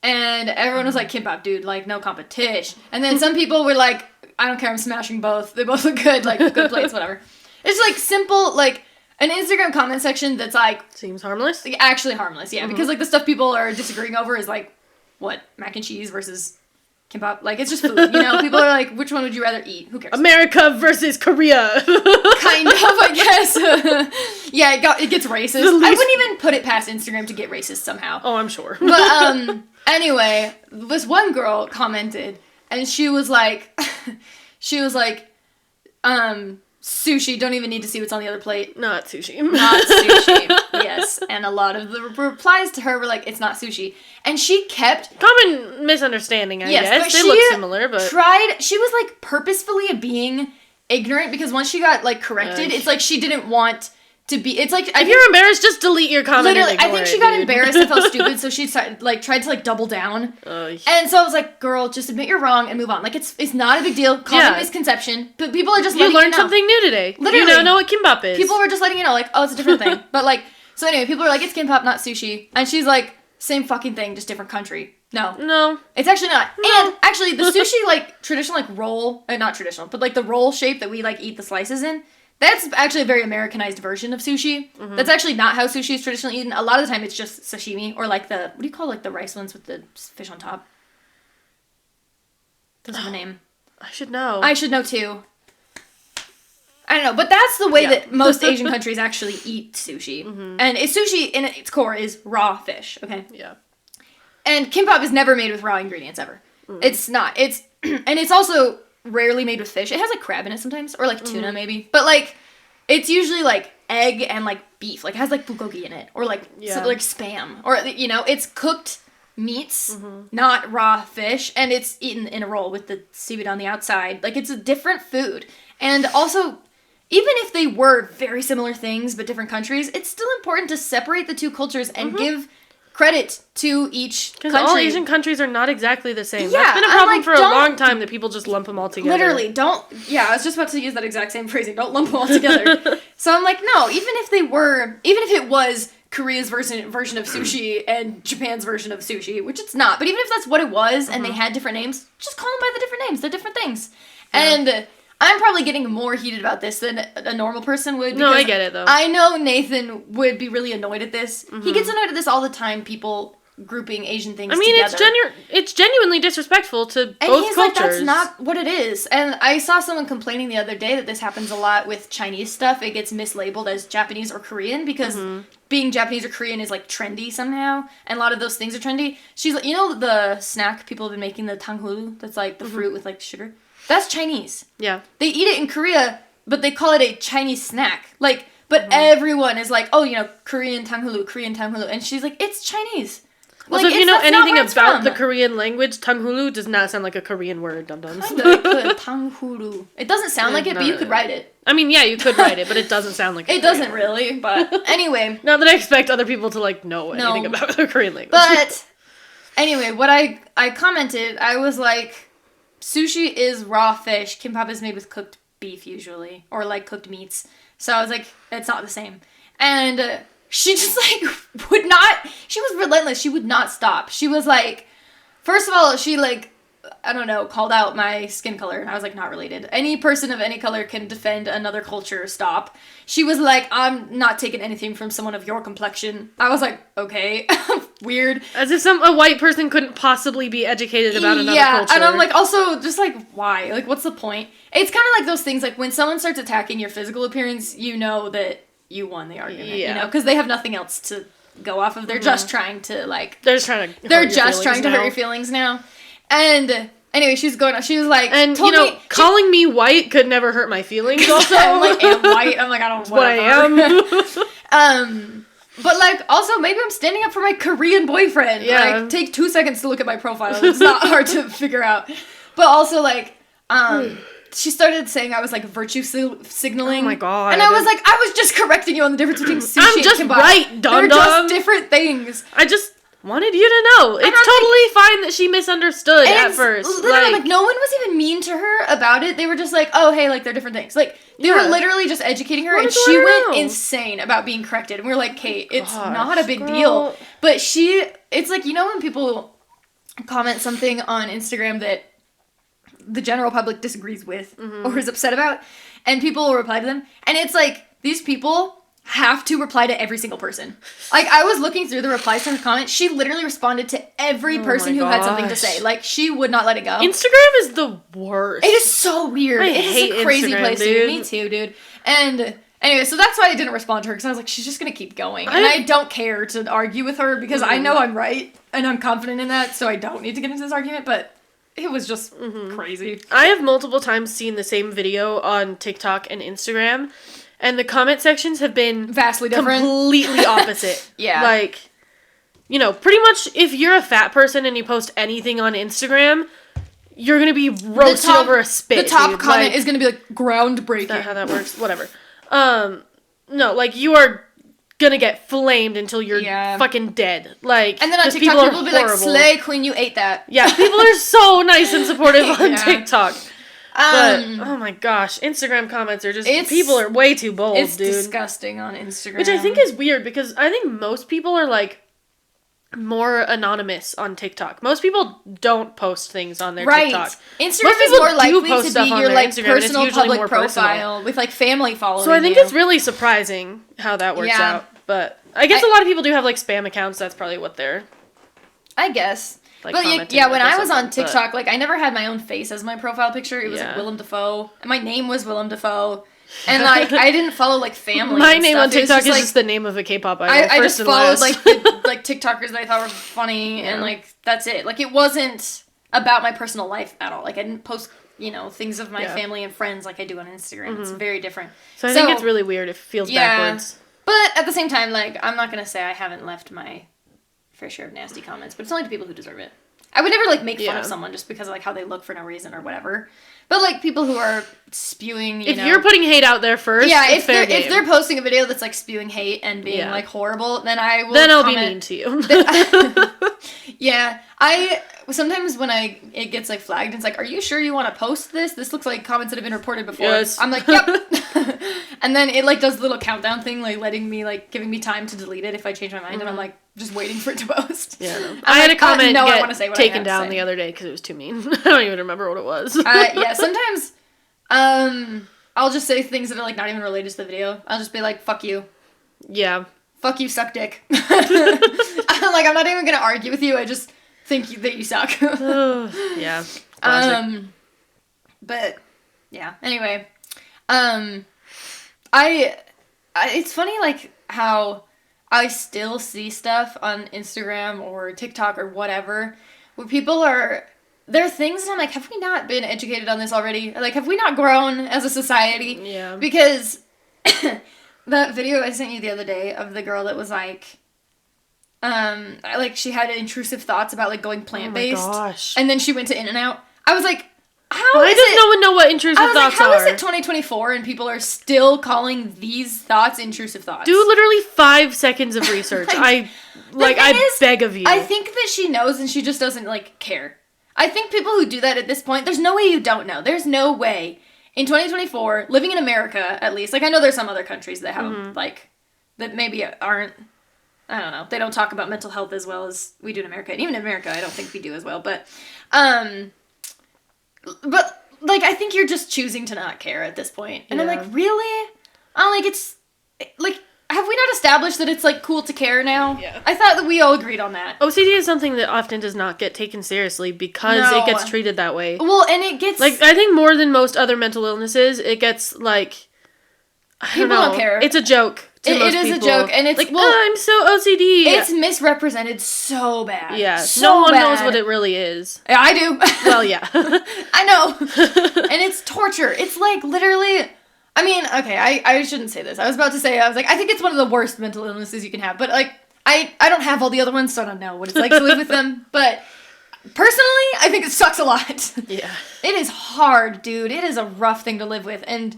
And everyone was like, kimbap, dude, like, no competition. And then some people were like, I don't care, I'm smashing both. They both look good, like, good plates, whatever. It's, like, simple, like, an Instagram comment section that's, like... Seems harmless? Like, actually harmless, yeah. Mm-hmm. Because, like, the stuff people are disagreeing over is, like, what? Mac and cheese versus... kimbap, like, it's just food, you know? People are like, which one would you rather eat? Who cares? America versus Korea. Kind of, I guess. Yeah, it gets racist. I wouldn't even put it past Instagram to get racist somehow. Oh, I'm sure. But, anyway, this one girl commented, and she was like, she was like, sushi, don't even need to see what's on the other plate. Not sushi. Not sushi. Yes. And a lot of the replies to her were like, it's not sushi. And she kept... Common misunderstanding, I guess. They look similar, but... She was, like, purposefully being ignorant because once she got, like, corrected, it's like she didn't want to be... It's like... If you're embarrassed, just delete your comment. Literally, I think she got embarrassed and felt stupid, so she tried to, like, double down. And so I was like, girl, just admit you're wrong and move on. Like, it's not a big deal. Common misconception. But people are just letting you know. You learned something new today. Literally. You now know what kimbap is. People were just letting you know, like, oh, it's a different thing. But, like... So anyway, people are like, it's kimbap, not sushi. And she's like, same fucking thing, just different country. No. It's actually not. No. And actually, the sushi, like, traditional, like, roll... not traditional, but, like, the roll shape that we, like, eat the slices in... That's actually a very Americanized version of sushi. Mm-hmm. That's actually not how sushi is traditionally eaten. A lot of the time, it's just sashimi. Or, like, what do you call, like, the rice ones with the fish on top? Doesn't have a name. I should know. I should know, too. I don't know, but that's the way that most Asian countries actually eat sushi. Mm-hmm. And sushi, in its core, is raw fish, okay? Yeah. And kimbap is never made with raw ingredients, ever. Mm. It's not. And it's also... rarely made with fish. It has, like, crab in it sometimes. Or, like, tuna, maybe. But, like, it's usually, like, egg and, like, beef. Like, it has, like, bulgogi in it. Or, like, like Spam. Or, you know, it's cooked meats, not raw fish. And it's eaten in a roll with the seaweed on the outside. Like, it's a different food. And also, even if they were very similar things, but different countries, it's still important to separate the two cultures and give... credit to each country. Because all Asian countries are not exactly the same. Yeah, that's been a problem for a long time that people just lump them all together. Literally, I was just about to use that exact same phrasing. Don't lump them all together. So I'm like, no, even if it was Korea's version of sushi and Japan's version of sushi, which it's not, but even if that's what it was and they had different names, just call them by the different names. They're different things. Yeah. And I'm probably getting more heated about this than a normal person would. No, I get it, though. I know Nathan would be really annoyed at this. Mm-hmm. He gets annoyed at this all the time, people grouping Asian things together. It's genuinely disrespectful to both cultures. And he's like, that's not what it is. And I saw someone complaining the other day that this happens a lot with Chinese stuff. It gets mislabeled as Japanese or Korean because being Japanese or Korean is, like, trendy somehow. And a lot of those things are trendy. She's like, you know the snack people have been making, the tanghulu? That's, like, the fruit with, like, sugar? That's Chinese. Yeah. They eat it in Korea, but they call it a Chinese snack. Like, but everyone is like, oh, you know, Korean tanghulu. And she's like, it's Chinese. Well, like, so if you know anything about the Korean language, tanghulu does not sound like a Korean word, dum-dums. Tanghulu. It doesn't sound like it, but you could write it. I mean, yeah, you could write it, but it doesn't sound like it. Doesn't really, but anyway. Not that I expect other people to, like, know anything about the Korean language. But, anyway, what I commented, I was like... Sushi is raw fish. Kimbap is made with cooked beef, usually. Or, like, cooked meats. So I was like, it's not the same. And she just, like, would not... She was relentless. She would not stop. She was like... First of all, she, like... I don't know, called out my skin color. And I was like, not related. Any person of any color can defend another culture. Stop. She was like, I'm not taking anything from someone of your complexion. I was like, okay. Weird. As if a white person couldn't possibly be educated about another culture. Yeah, and I'm like, also, just like, why? Like, what's the point? It's kind of like those things, like, when someone starts attacking your physical appearance, you know that you won the argument, you know? Because they have nothing else to go off of. They're just trying to, like... They're just trying to hurt your feelings now. And... Anyway, she was like... And, you know, calling me white could never hurt my feelings also. I'm white. I'm like, I don't know what I am. But, like, also, maybe I'm standing up for my Korean boyfriend. Yeah. Like, take 2 seconds to look at my profile. It's not hard to figure out. But also, like, she started saying I was, like, virtue signaling. Oh, my God. And I was like, I was just correcting you on the difference between sushi I'm just and kimbap. right, dum-dum. They're just different things. I just... wanted you to know. It's totally fine that she misunderstood at first. Literally, like, no one was even mean to her about it. They were just like, oh, hey, like, they're different things. Like, they were literally just educating her, and she went insane about being corrected. And we were like, Kate, it's not a big deal. But it's like, you know when people comment something on Instagram that the general public disagrees with or is upset about, and people will reply to them, and it's like, these people... have to reply to every single person. Like, I was looking through the replies to her comment. She literally responded to every person who had something to say. Like, she would not let it go. Instagram is the worst. It is so weird. It is a crazy place, dude. Me too, dude. And anyway, so that's why I didn't respond to her, because I was like, she's just gonna keep going. And I don't care to argue with her, because I know I'm right, and I'm confident in that, so I don't need to get into this argument, but it was just crazy. I have multiple times seen the same video on TikTok and Instagram, and the comment sections have been vastly different. Completely opposite. Yeah. Like, you know, pretty much if you're a fat person and you post anything on Instagram, you're going to be roasted over a spit. The top comment is going to be like groundbreaking. Is that how that works? Whatever. No, like you are gonna get flamed until you're fucking dead. Like, and then on TikTok, people will be like, "Slay Queen, you ate that." Yeah, people are so nice and supportive on TikTok. But oh my gosh, Instagram comments are just people are way too bold, it's dude. It's disgusting on Instagram, which I think is weird because I think most people are like more anonymous on TikTok. Most people don't post things on their TikTok. Instagram is more likely to be your like personal public profile with like family following. So I think it's really surprising how that works out. But I guess a lot of people do have like spam accounts. That's probably what they're. I guess. Like, but when I was on TikTok, like I never had my own face as my profile picture. It was like Willem Dafoe, and my name was Willem Dafoe. And, like, I didn't follow, like, family My name on TikTok is just the name of a K-pop idol. I just followed, like, TikTokers that I thought were funny, and, like, that's it. Like, it wasn't about my personal life at all. Like, I didn't post, you know, things of my family and friends like I do on Instagram. It's very different. So I think it's really weird. It feels backwards. But at the same time, like, I'm not going to say I haven't left my fair share of nasty comments, but it's only to people who deserve it. I would never, like, make fun of someone just because of, like, how they look for no reason or whatever. But, like, people who are spewing, if you're putting hate out there first, if they're posting a video that's, like, spewing hate and being, like, horrible, then I will I'll be mean to you. Sometimes when it gets, like, flagged, it's like, are you sure you want to post this? This looks like comments that have been reported before. Yes. I'm like, yep. And then it, like, does the little countdown thing, like, giving me time to delete it if I change my mind, and I'm, like, just waiting for it to post. Yeah, no. I had a comment get taken down the other day because it was too mean. I don't even remember what it was. Sometimes, I'll just say things that are, like, not even related to the video. I'll just be like, fuck you. Yeah. Fuck you, suck dick. I'm not even gonna argue with you, I just think that you suck. Yeah. Classic. But, yeah, anyway. It's funny, like, how I still see stuff on Instagram or TikTok or whatever where people there are things that I'm like, have we not been educated on this already? Like, have we not grown as a society? Yeah. Because that video I sent you the other day of the girl that was like, she had intrusive thoughts about, like, going plant-based. Oh my gosh. And then she went to In-N-Out. I was like, why does no one know what intrusive thoughts are? How is it 2024 and people are still calling these thoughts intrusive thoughts? Do literally 5 seconds of research. I beg of you. I think that she knows and she just doesn't, like, care. I think people who do that at this point, there's no way you don't know. There's no way. In 2024, living in America, at least, like, I know there's some other countries that have, like, that maybe aren't, I don't know, they don't talk about mental health as well as we do in America. And even in America, I don't think we do as well. But, like, I think you're just choosing to not care at this point. And I'm like, really? I'm like, it's, like, have we not established that it's, like, cool to care now? Yeah. I thought that we all agreed on that. OCD is something that often does not get taken seriously because it gets treated that way. Well, and it gets... Like, I think more than most other mental illnesses, it gets, like, people don't care. It's a joke to most people. It is a joke, and it's... Like, I'm so OCD. It's misrepresented so bad. Yeah, so no one bad. knows what it really is. Yeah, I do. Well, yeah. I know. And it's torture. It's, like, literally... I mean, okay, I shouldn't say this. I was like, I think it's one of the worst mental illnesses you can have. But, like, I don't have all the other ones, so I don't know what it's like to live with them. But, personally, I think it sucks a lot. Yeah. It is hard, dude. It is a rough thing to live with. And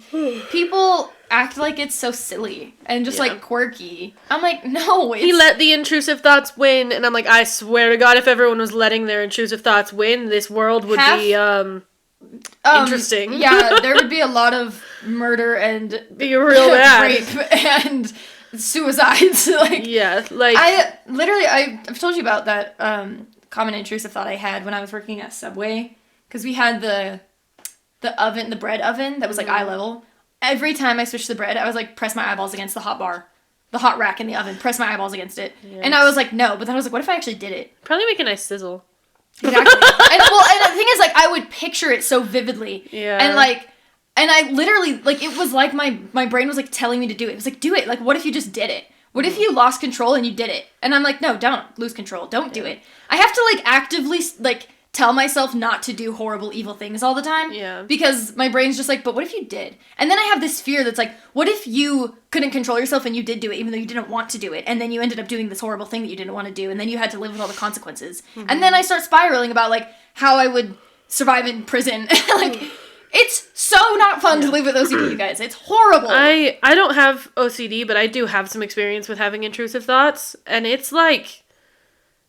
people act like it's so silly and just, like, quirky. I'm like, no. He let the intrusive thoughts win. And I'm like, I swear to God, if everyone was letting their intrusive thoughts win, this world would be, interesting. Yeah, there would be a lot of murder and be real bad rape and suicides. Like, yeah, like I've told you about that common intrusive thought I had when I was working at Subway, because we had the bread oven that was like eye level. Every time I switched the bread, I was like, press my eyeballs against the hot rack in the oven, press my eyeballs against it. Yes. And I was like, no, but then I was like, what if I actually did it? Probably make a nice sizzle. Exactly. And the thing is, like, I would picture it so vividly. Yeah. And I literally, like, it was like my brain was, like, telling me to do it. It was like, do it. Like, what if you just did it? What if you lost control and you did it? And I'm like, no, don't lose control. Don't do it. I have to, like, actively, like, tell myself not to do horrible, evil things all the time. Yeah. Because my brain's just like, but what if you did? And then I have this fear that's like, what if you couldn't control yourself and you did do it even though you didn't want to do it? And then you ended up doing this horrible thing that you didn't want to do, and then you had to live with all the consequences. Mm-hmm. And then I start spiraling about, like, how I would survive in prison. Like, it's so not fun to live with OCD, you guys. It's horrible. I don't have OCD, but I do have some experience with having intrusive thoughts, and it's like...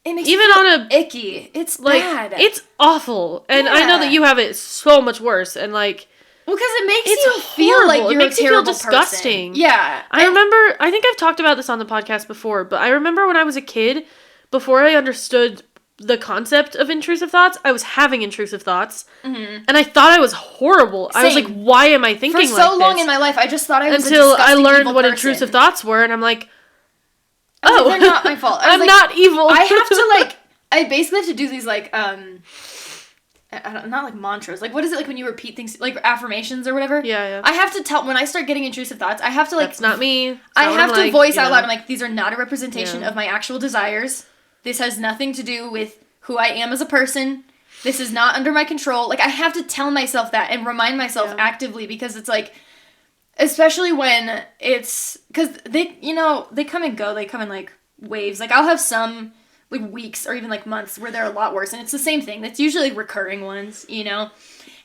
It makes even me on a icky. It's like bad. It's awful, and I know that you have it so much worse. And like, well, because it makes you feel like you're a terrible disgusting. Person. Yeah, I remember. I think I've talked about this on the podcast before, but I remember when I was a kid, before I understood the concept of intrusive thoughts, I was having intrusive thoughts, and I thought I was horrible. Same. I was like, "Why am I thinking like this?" For so long in my life, I just thought I was until a disgusting, I learned evil what person. Intrusive thoughts were, and I'm like. Oh, they're not my fault. I'm like, not evil. I have to, like, I basically have to do these, like, not like mantras. Like, what is it, like, when you repeat things, like, affirmations or whatever? Yeah. I have to tell, when I start getting intrusive thoughts, I have to, like... That's not me. I have to voice out loud. I'm like, these are not a representation of my actual desires. This has nothing to do with who I am as a person. This is not under my control. Like, I have to tell myself that and remind myself actively, because it's, like... Especially when it's... Because they, you know, they come and go. They come in, like, waves. Like, I'll have some, like, weeks or even, like, months where they're a lot worse. And it's the same thing. That's usually, like, recurring ones, you know?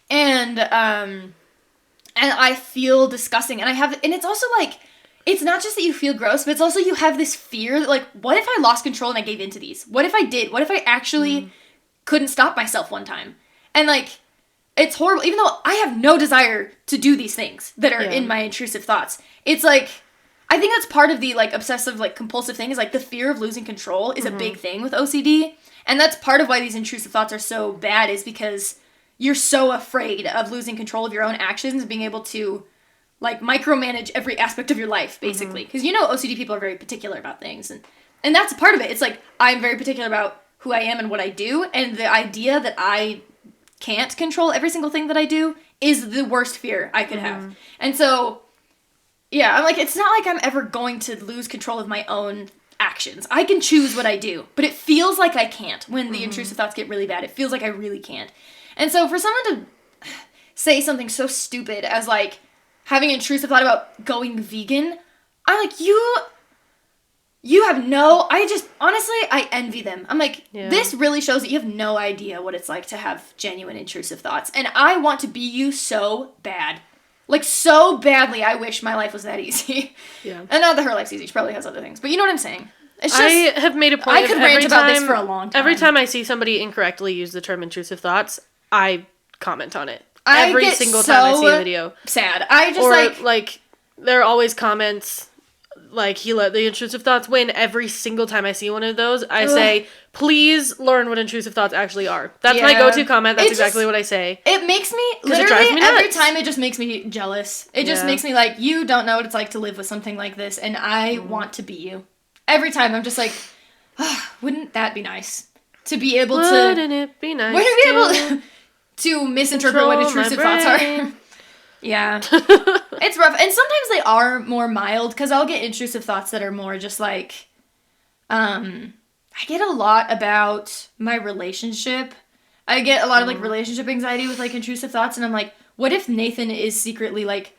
And I feel disgusting. And it's also, like... It's not just that you feel gross, but it's also you have this fear that, like, what if I lost control and I gave into these? What if I did? What if I actually couldn't stop myself one time? And, like... It's horrible, even though I have no desire to do these things that are in my intrusive thoughts. It's like, I think that's part of the, like, obsessive, like, compulsive thing, is, like, the fear of losing control is a big thing with OCD. And that's part of why these intrusive thoughts are so bad, is because you're so afraid of losing control of your own actions and being able to, like, micromanage every aspect of your life, basically. Because you know OCD people are very particular about things. And that's a part of it. It's like, I'm very particular about who I am and what I do, and the idea that I can't control every single thing that I do is the worst fear I could have. And so, yeah, I'm like, it's not like I'm ever going to lose control of my own actions. I can choose what I do, but it feels like I can't when the intrusive thoughts get really bad. It feels like I really can't. And so for someone to say something so stupid as, like, having an intrusive thought about going vegan, I'm like, you have honestly, I envy them. I'm like, this really shows that you have no idea what it's like to have genuine intrusive thoughts. And I want to be you so bad. Like, so badly, I wish my life was that easy. Yeah. And not that her life's easy. She probably has other things. But you know what I'm saying? It's just, I have made a point I could rant about this for a long time. Every time I see somebody incorrectly use the term intrusive thoughts, I comment on it. Every single time I see a video. Sad. I just, like, there are always comments... Like, he let the intrusive thoughts win. Every single time I see one of those, I say, please learn what intrusive thoughts actually are. That's my go-to comment. That's exactly what I say. It makes me, literally, every time it just makes me jealous. It just makes me like, you don't know what it's like to live with something like this, and I want to be you. Every time, I'm just like, wouldn't that be nice? To be able to... Wouldn't it be nice Wouldn't it be able to misinterpret what intrusive thoughts are? Yeah. It's rough. And sometimes they are more mild, because I'll get intrusive thoughts that are more just like, I get a lot about my relationship. I get a lot of, like, relationship anxiety with, like, intrusive thoughts, and I'm like, what if Nathan is secretly, like,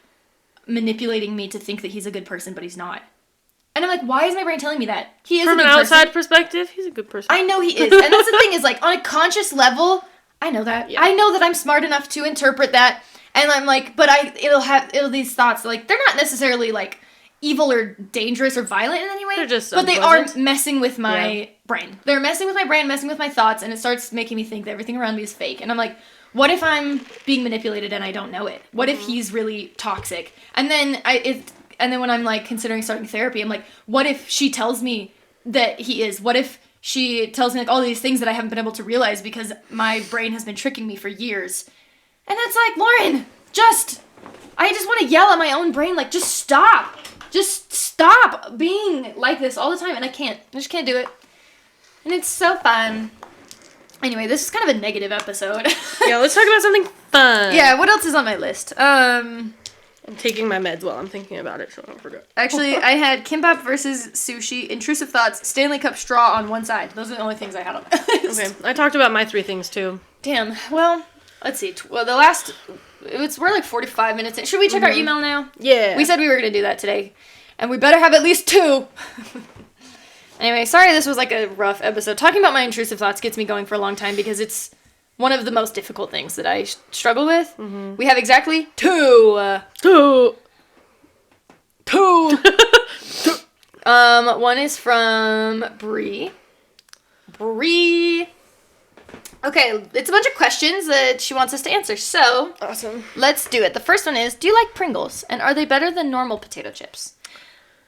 manipulating me to think that he's a good person, but he's not? And I'm like, why is my brain telling me that? He is a good person. From an outside perspective, he's a good person. I know he is. And that's the thing, is, like, on a conscious level, I know that. Yeah. I know that I'm smart enough to interpret that. And I'm like, but it'll these thoughts, like, they're not necessarily, like, evil or dangerous or violent in any way. They're just but they are messing with my brain. They're messing with my brain, messing with my thoughts, and it starts making me think that everything around me is fake. And I'm like, what if I'm being manipulated and I don't know it? What if he's really toxic? And then when I'm, like, considering starting therapy, I'm like, what if she tells me that he is? What if she tells me, like, all these things that I haven't been able to realize because my brain has been tricking me for years? And it's like, Lauren, I just want to yell at my own brain, like, just stop. Just stop being like this all the time. And I just can't do it. And it's so fun. Anyway, this is kind of a negative episode. Yeah, let's talk about something fun. Yeah, what else is on my list? I'm taking my meds while I'm thinking about it, so I don't forget. Actually, I had kimbap versus sushi, intrusive thoughts, Stanley Cup straw on one side. Those are the only things I had on my list. Okay, I talked about my 3 things, too. Damn. Well, let's see. Well, we're like 45 minutes in. Should we check our email now? Yeah. We said we were going to do that today. And we better have at least 2. Anyway, sorry this was like a rough episode. Talking about my intrusive thoughts gets me going for a long time because it's one of the most difficult things that I struggle with. Mm-hmm. We have exactly 2. 2. One is from Bree. Okay, it's a bunch of questions that she wants us to answer, so... Awesome. Let's do it. The first one is, do you like Pringles? And are they better than normal potato chips?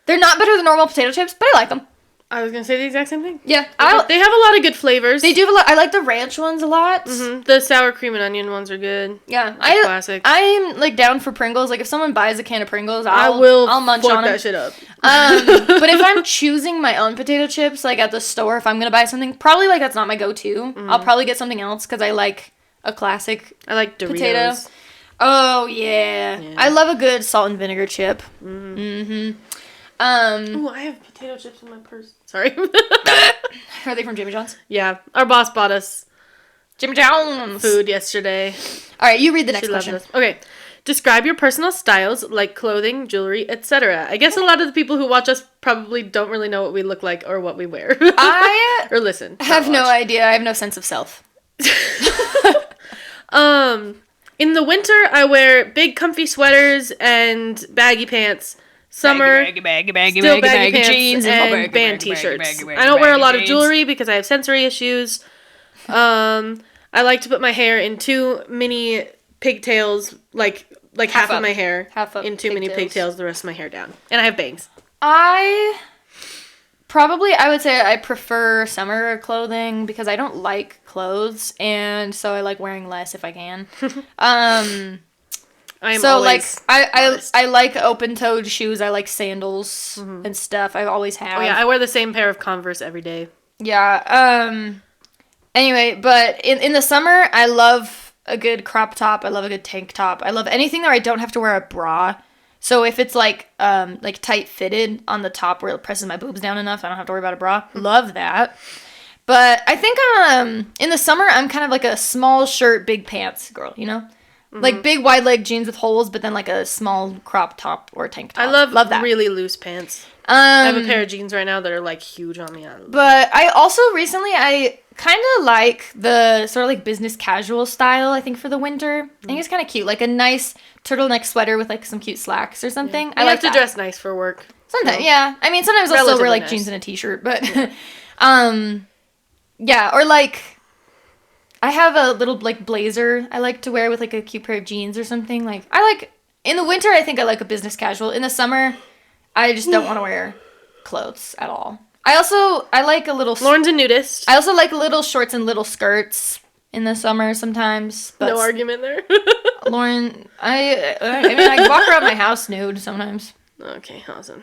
They're not better than normal potato chips, but I like them. I was going to say the exact same thing. Yeah. They have a lot of good flavors. They do have a lot. I like the ranch ones a lot. Mm-hmm. The sour cream and onion ones are good. Yeah. Classic. I'm, like, down for Pringles. Like, if someone buys a can of Pringles, I'll munch on that shit up. But if I'm choosing my own potato chips, like, at the store, if I'm going to buy something, probably, like, that's not my go-to. Mm-hmm. I'll probably get something else because I like a classic I like Doritos. Potato. Oh, yeah. I love a good salt and vinegar chip. Mm-hmm. Mm-hmm. Ooh, I have potato chips in my purse. Sorry. Are they from Jimmy John's? Yeah. Our boss bought us Jimmy John's food yesterday. All right, you read the next question. Okay. Describe your personal styles, like clothing, jewelry, etc. I guess a lot of the people who watch us probably don't really know what we look like or what we wear. I or listen. have no idea. I have no sense of self. In the winter, I wear big comfy sweaters and baggy pants. Summer, still baggy pants jeans and band t-shirts. I don't wear a lot of jewelry because I have sensory issues. I like to put my hair in 2 mini pigtails, like half of my hair in 2 mini pigtails, the rest of my hair down. And I have bangs. I would say I prefer summer clothing because I don't like clothes, and so I like wearing less if I can. I like open-toed shoes. I like sandals and stuff. I always have. Oh yeah, I wear the same pair of Converse every day. Yeah. Anyway, but in the summer, I love a good crop top. I love a good tank top. I love anything that I don't have to wear a bra. So if it's like tight fitted on the top where it presses my boobs down enough, I don't have to worry about a bra. Love that. But I think in the summer, I'm kind of like a small shirt, big pants girl. You know. Mm-hmm. Like big wide leg jeans with holes, but then like a small crop top or tank top. I love that. Really loose pants. I have a pair of jeans right now that are like huge on me. But I also recently I kind of like the sort of like business casual style. I think for the winter, I think it's kind of cute, like a nice turtleneck sweater with like some cute slacks or something. Yeah. I like to dress nice for work. Sometimes, yeah. I mean, sometimes I'll still wear like jeans and a t-shirt, but yeah, or like. I have a little, like, blazer I like to wear with, like, a cute pair of jeans or something. Like, in the winter, I think I like a business casual. In the summer, I just don't want to wear clothes at all. I like a little... Lauren's a nudist. I also like little shorts and little skirts in the summer sometimes. But no argument there. Lauren, I mean, I walk around my house nude sometimes. Okay, awesome.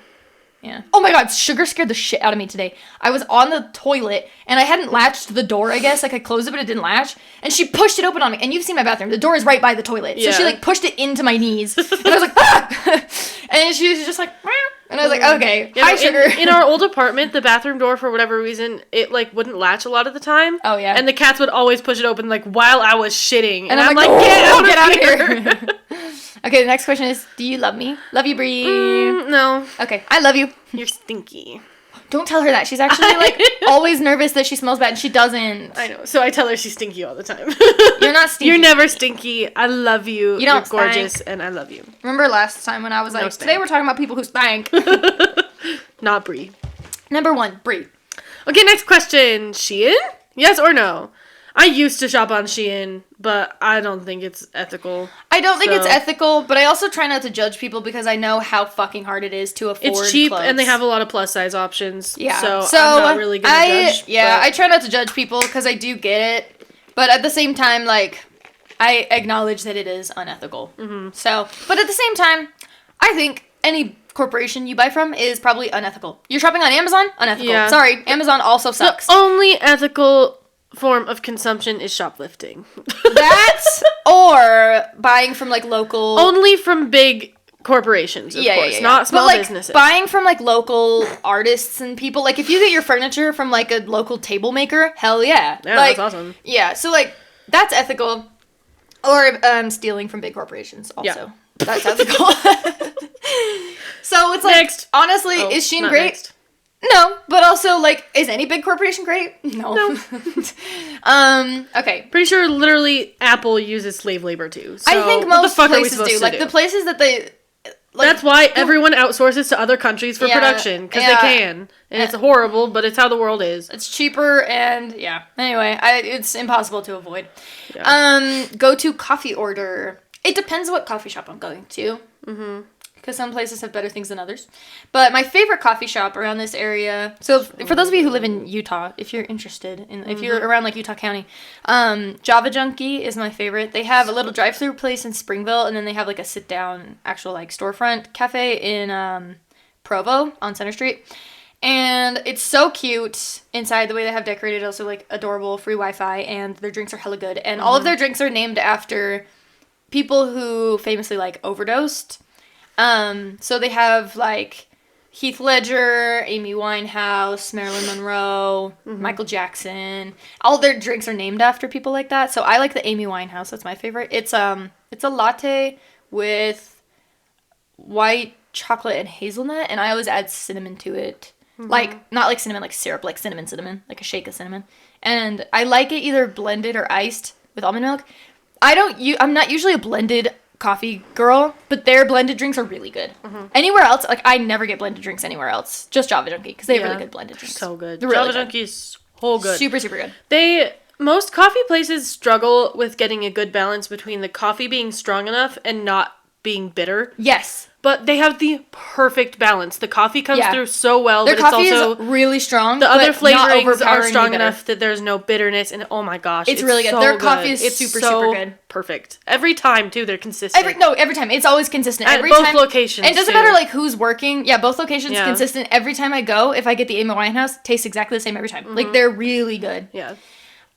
Yeah. Oh my god, sugar scared the shit out of me today. I was on the toilet, and I hadn't latched the door, I guess. Like, I closed it, but it didn't latch. And she pushed it open on me. And you've seen my bathroom. The door is right by the toilet. Yeah. So she, like, pushed it into my knees. And I was like, ah! And she was just like, meow. And I was like, okay. Hi, Sugar. In our old apartment, the bathroom door, for whatever reason, it, like, wouldn't latch a lot of the time. Oh, yeah. And the cats would always push it open, like, while I was shitting. And I'm like, get out of here. Okay, the next question is, do you love me? Love you, Bree. No. Okay, I love you. You're stinky. Don't tell her that. She's actually, like, always nervous that she smells bad, and she doesn't. I know. So I tell her she's stinky all the time. You're not stinky. You're never stinky. I love you. You're gorgeous, and I love you. Remember last time when I was like, today we're talking about people who stank. Not Bree. Number 1, Bree. Okay, next question. Shein? Yes or no? I used to shop on Shein, but I don't think it's ethical. I don't think it's ethical, but I also try not to judge people because I know how fucking hard it is to afford It's cheap, clothes. and they have a lot of plus size options. Yeah. So I'm not really going to judge. Yeah, I try not to judge people because I do get it. But at the same time, like, I acknowledge that it is unethical. Mm-hmm. So, but at the same time, I think any corporation you buy from is probably unethical. You're shopping on Amazon? Unethical. Yeah. Sorry, Amazon also sucks. The only ethical form of consumption is shoplifting. That's or buying from like local. Only from big corporations, of course, not small businesses. Buying from like local artists and people. Like if you get your furniture from like a local table maker, hell yeah. Yeah, like, that's awesome. Yeah, so like That's ethical. Or stealing from big corporations also. Yeah. That's ethical. So it's like, Next. Honestly, is Shein great? Next. No, but also, like, is any big corporation great? No. Okay. Pretty sure literally Apple uses slave labor too. So I think most places do. Like, the places that they... Like, that's why everyone outsources to other countries for production, because they can. And it's horrible, but it's how the world is. It's cheaper, and Anyway, it's impossible to avoid. Yeah. Go to coffee order. It depends what coffee shop I'm going to. Mm-hmm. Because some places have better things than others. But my favorite coffee shop around this area... So, for those of you who live in Utah, if you're interested, if you're around, like, Utah County, Java Junkie is my favorite. They have a little drive-thru place in Springville, and then they have, like, a sit-down, actual, like, storefront cafe in Provo on Center Street. And it's so cute inside, the way they have decorated, also, like, adorable, free Wi-Fi, and their drinks are hella good. And all of their drinks are named after people who famously, like, overdosed. So they have, like, Heath Ledger, Amy Winehouse, Marilyn Monroe, Michael Jackson. All their drinks are named after people like that. So I like the Amy Winehouse. That's my favorite. It's a latte with white chocolate and hazelnut, and I always add cinnamon to it. Like, not like cinnamon, like syrup, like cinnamon, like a shake of cinnamon. And I like it either blended or iced with almond milk. I'm not usually a blended coffee girl, but their blended drinks are really good. Anywhere else, like, I never get blended drinks anywhere else. Just Java Junkie, because they have really good blended drinks. So good. They're really Java Junkie is so good. Super, super good. Most coffee places struggle with getting a good balance between the coffee being strong enough and not being bitter. Yes. But they have the perfect balance. The coffee comes through so well, their but coffee it's also... is really strong, the other flavorings are overpoweringly strong bitter. enough that there's no bitterness, and oh my gosh, it's really good. So their coffee is super, super good. Perfect. Every time, too, they're consistent. Every time. It's always consistent. At every both time. locations, And it doesn't matter, like, who's working. Yeah, both locations consistent. Every time I go, if I get the Amy Winehouse, tastes exactly the same every time. Like, they're really good. Yeah.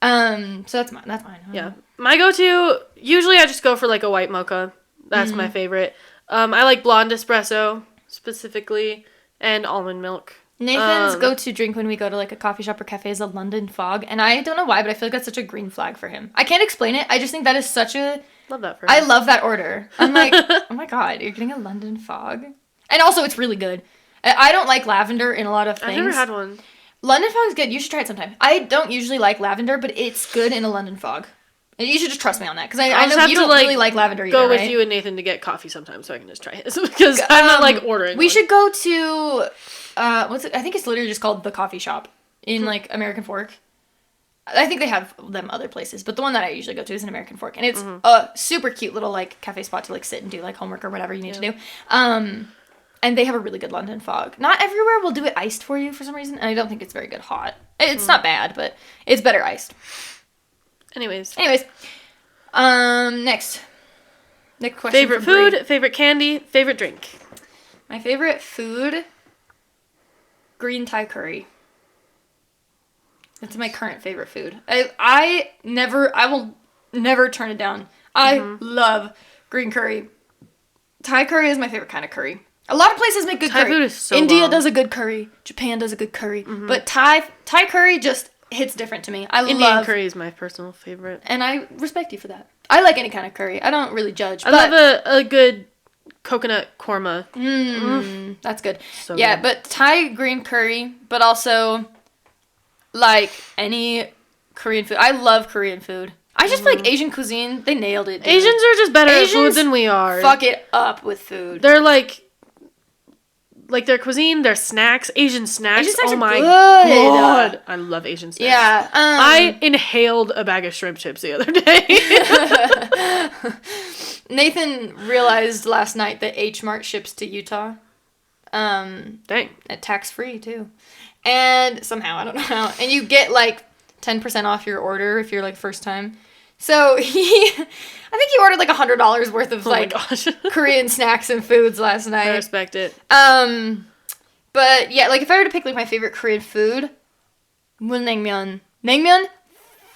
So that's mine. Yeah. My go-to, usually I just go for, like, a white mocha. That's my favorite. I like blonde espresso, specifically, and almond milk. Nathan's go-to drink when we go to, like, a coffee shop or cafe is a London Fog, and I don't know why, but I feel like that's such a green flag for him. I can't explain it. I just think that is such a... Love that for him. I love that order. I'm like, oh my god, you're getting a London Fog? And also, it's really good. I don't like lavender in a lot of things. I've never had one. London Fog is good. You should try it sometime. I don't usually like lavender, but it's good in a London Fog. And you should just trust me on that, because I know you don't really like lavender either, go with right? you and Nathan to get coffee sometime so I can just try his, because I'm not, like, ordering We one. should go to, what's it? I think it's literally just called The Coffee Shop in, like, American Fork. I think they have them other places, but the one that I usually go to is in American Fork, and it's a super cute little, like, cafe spot to, like, sit and do, like, homework or whatever you need to do. And they have a really good London Fog. Not everywhere will do it iced for you for some reason, and I don't think it's very good hot. It's not bad, but it's better iced. Anyways. Next question. Favorite food, favorite candy, favorite drink. My favorite food, green Thai curry. That's my current favorite food. I will never turn it down. I love green curry. Thai curry is my favorite kind of curry. A lot of places make good Thai curry. food is so India bomb. does a good curry. Japan does a good curry. But Thai curry just hits different to me. Indian curry is my personal favorite. And I respect you for that. I like any kind of curry. I don't really judge. I love a good coconut korma. That's good. So yeah, good. but Thai green curry, but also, like, any Korean food. I love Korean food. I just feel like Asian cuisine, they nailed it, dude. Asians are just better at food than we are. Fuck it up with food. They're like their cuisine, their snacks, Asian snacks. Oh my god. I love Asian snacks. Yeah. I inhaled a bag of shrimp chips the other day. Nathan realized last night that H Mart ships to Utah. Dang. Tax-free, too. And somehow, I don't know how. And you get, like, 10% off your order if you're, like, first time. So I think he ordered like $100 worth of like Korean snacks and foods last night. I respect it. But yeah, like if I were to pick like my favorite Korean food, naengmyeon. Naengmyeon,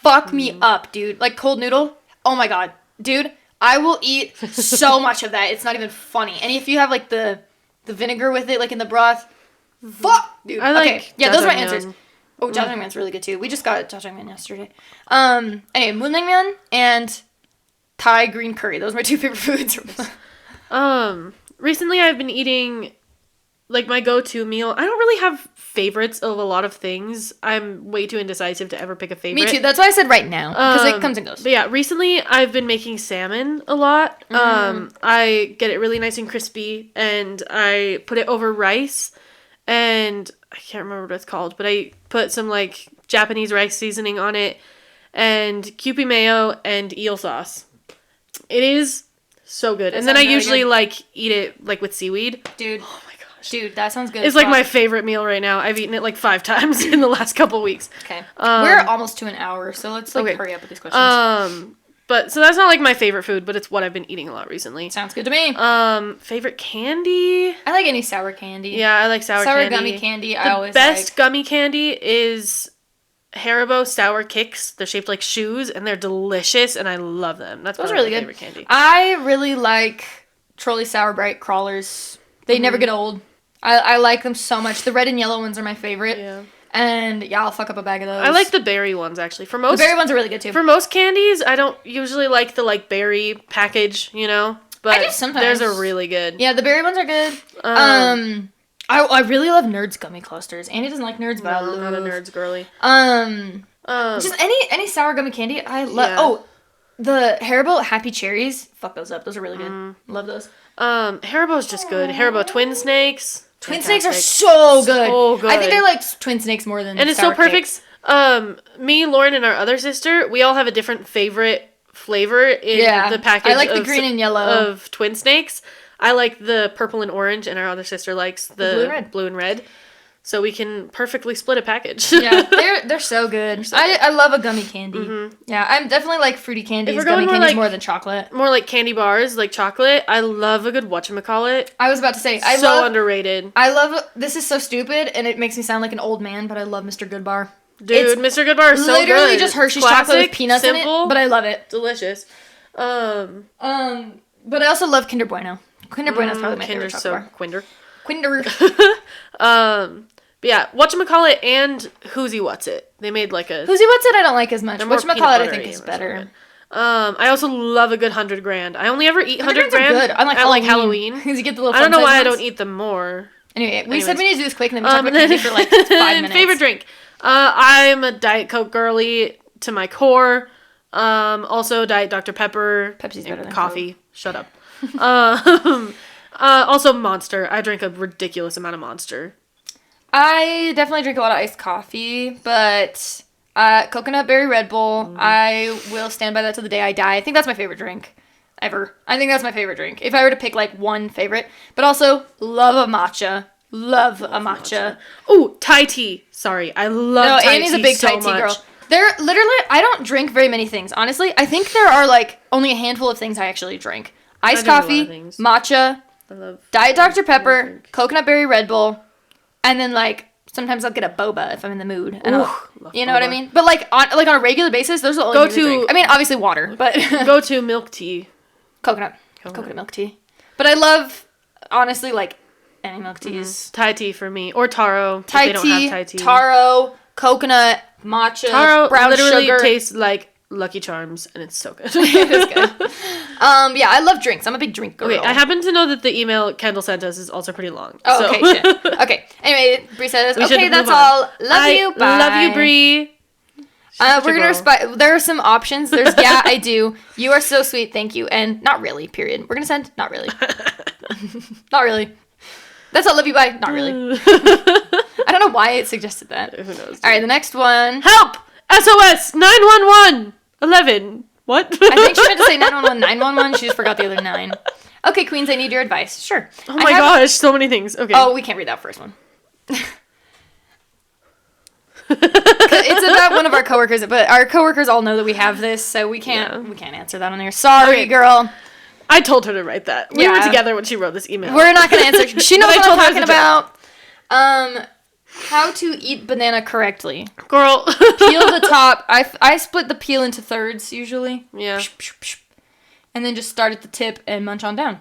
fuck me up, dude. Like cold noodle. Oh my god, dude, I will eat so much of that. It's not even funny. And if you have like the vinegar with it, like in the broth, fuck, dude. I like yeah, those are my answers. Oh, jjajangmyeon's really good too. We just got jjajangmyeon yesterday. Anyway, moonnaengmyeon and Thai green curry. Those are my 2 favorite foods. Recently I've been eating, like, my go-to meal. I don't really have favorites of a lot of things. I'm way too indecisive to ever pick a favorite. Me too. That's why I said right now, because it comes and goes. But yeah, recently I've been making salmon a lot. I get it really nice and crispy, and I put it over rice, and I can't remember what it's called, but I put some, like, Japanese rice seasoning on it, and Kewpie mayo and eel sauce. It is so good. And then I usually, like, eat it, like, with seaweed. Dude. Oh my gosh. Dude, that sounds good. It's, like, my favorite meal right now. I've eaten it, like, 5 times in the last couple weeks. Okay. We're almost to an hour, so let's, like, hurry up with these questions. But, so that's not, like, my favorite food, but it's what I've been eating a lot recently. Sounds good to me. Favorite candy? I like any sour candy. Yeah, I like sour candy. Sour gummy candy, I always like. The best gummy candy is Haribo Sour Kicks. They're shaped like shoes, and they're delicious, and I love them. That's Those are probably really my good. favorite candy. I really like Trolley Sour Bright crawlers. They never get old. I like them so much. The red and yellow ones are my favorite. Yeah. And yeah, I'll fuck up a bag of those. I like the berry ones, actually. The berry ones are really good too. For most candies, I don't usually like the, like, berry package, you know? But I do sometimes. theirs are really good. Yeah, the berry ones are good. I really love Nerds gummy clusters. Annie doesn't like Nerds, but I love. I'm not a Nerds girly. Just any sour gummy candy, I love. Yeah. Oh, the Haribo Happy Cherries. Fuck those up. Those are really good. Love those. Haribo's just good. Haribo Twin Snakes. Twin Snakes are so good. So good. I think I like Twin Snakes more than and it's Sour so perfect. Kicks. Me, Lauren, and our other sister, we all have a different favorite flavor in the package. I like the green and yellow of Twin Snakes. I like the purple and orange, and our other sister likes the blue and red. So we can perfectly split a package. Yeah, they're so good. I love a gummy candy. Yeah, I'm definitely like fruity candies, gummy candies more than chocolate. More like candy bars, like chocolate. I love a good whatchamacallit. I was about to say, underrated. I love, this is so stupid, and it makes me sound like an old man, but I love Mr. Goodbar. Dude, Mr. Goodbar is so good. Literally just Hershey's chocolate with peanuts in it, but I love it. Delicious. But I also love Kinder Bueno. Kinder Bueno is probably my favorite chocolate bar. Kinder. But yeah, whatchamacallit and Whoosy What's It. They made like a... Whoosy What's It I don't like as much. Whatchamacallit I think is better. I also love a good 100 grand. I only ever eat 100 grand. Good. I like Halloween. Because you get the little I don't know why I don't eat them more. Anyway, we said we need to do this quick and then we talk about candy for like 5 minutes. Favorite drink. I'm a Diet Coke girly to my core. Also Diet Dr. Pepper. Pepsi's better than coffee. Coke. Shut up. Also Monster. I drink a ridiculous amount of Monster. I definitely drink a lot of iced coffee, but coconut berry Red Bull, I will stand by that till the day I die. I think that's my favorite drink ever. I think that's my favorite drink. If I were to pick like one favorite, but also love a matcha. Love a matcha. Ooh, Thai tea. Sorry, I love Thai tea. Annie's a big Thai tea girl. They're literally, I don't drink very many things, honestly. I think there are like only a handful of things I actually drink. Iced coffee, matcha, Diet Dr. Pepper, coconut berry Red Bull, and then like sometimes I'll get a boba if I'm in the mood. And you know what I mean? But like on a regular basis, those are the only things I drink. I mean, obviously water, but go to milk tea. Coconut milk tea. But I love, honestly, like any milk teas. Thai tea for me, or taro. Thai tea, taro, coconut, matcha, taro brown literally sugar. Tastes like Lucky Charms, and it's so good. It is good. Yeah, I love drinks. I'm a big drink girl. Okay, I happen to know that the email Kendall sent us is also pretty long. Oh, so. okay, shit. Okay. Anyway, Bree says, okay, that's all. Love you, bye. Love you, Bree. We're gonna respond. There are some options. There's yeah, I do. You are so sweet, thank you, and not really. Period. We're gonna send not really. Not really. That's all. Love you, bye. Not really. I don't know why it suggested that. Who knows? All right, the next one. Help! SOS 911 11. What? I think she meant to say 911 911. She just forgot the other 9. Okay, Queens, I need your advice. Sure. Oh my gosh, so many things. Okay. Oh, we can't read that first one. It's about one of our coworkers, but our coworkers all know that we have this, so we can't answer that on there. Sorry, girl. I told her to write that. We were together when she wrote this email. We're not going to answer. She knows what I'm talking about. How to eat banana correctly. Girl. Peel the top. I split the peel into thirds, usually. Yeah. And then just start at the tip and munch on down.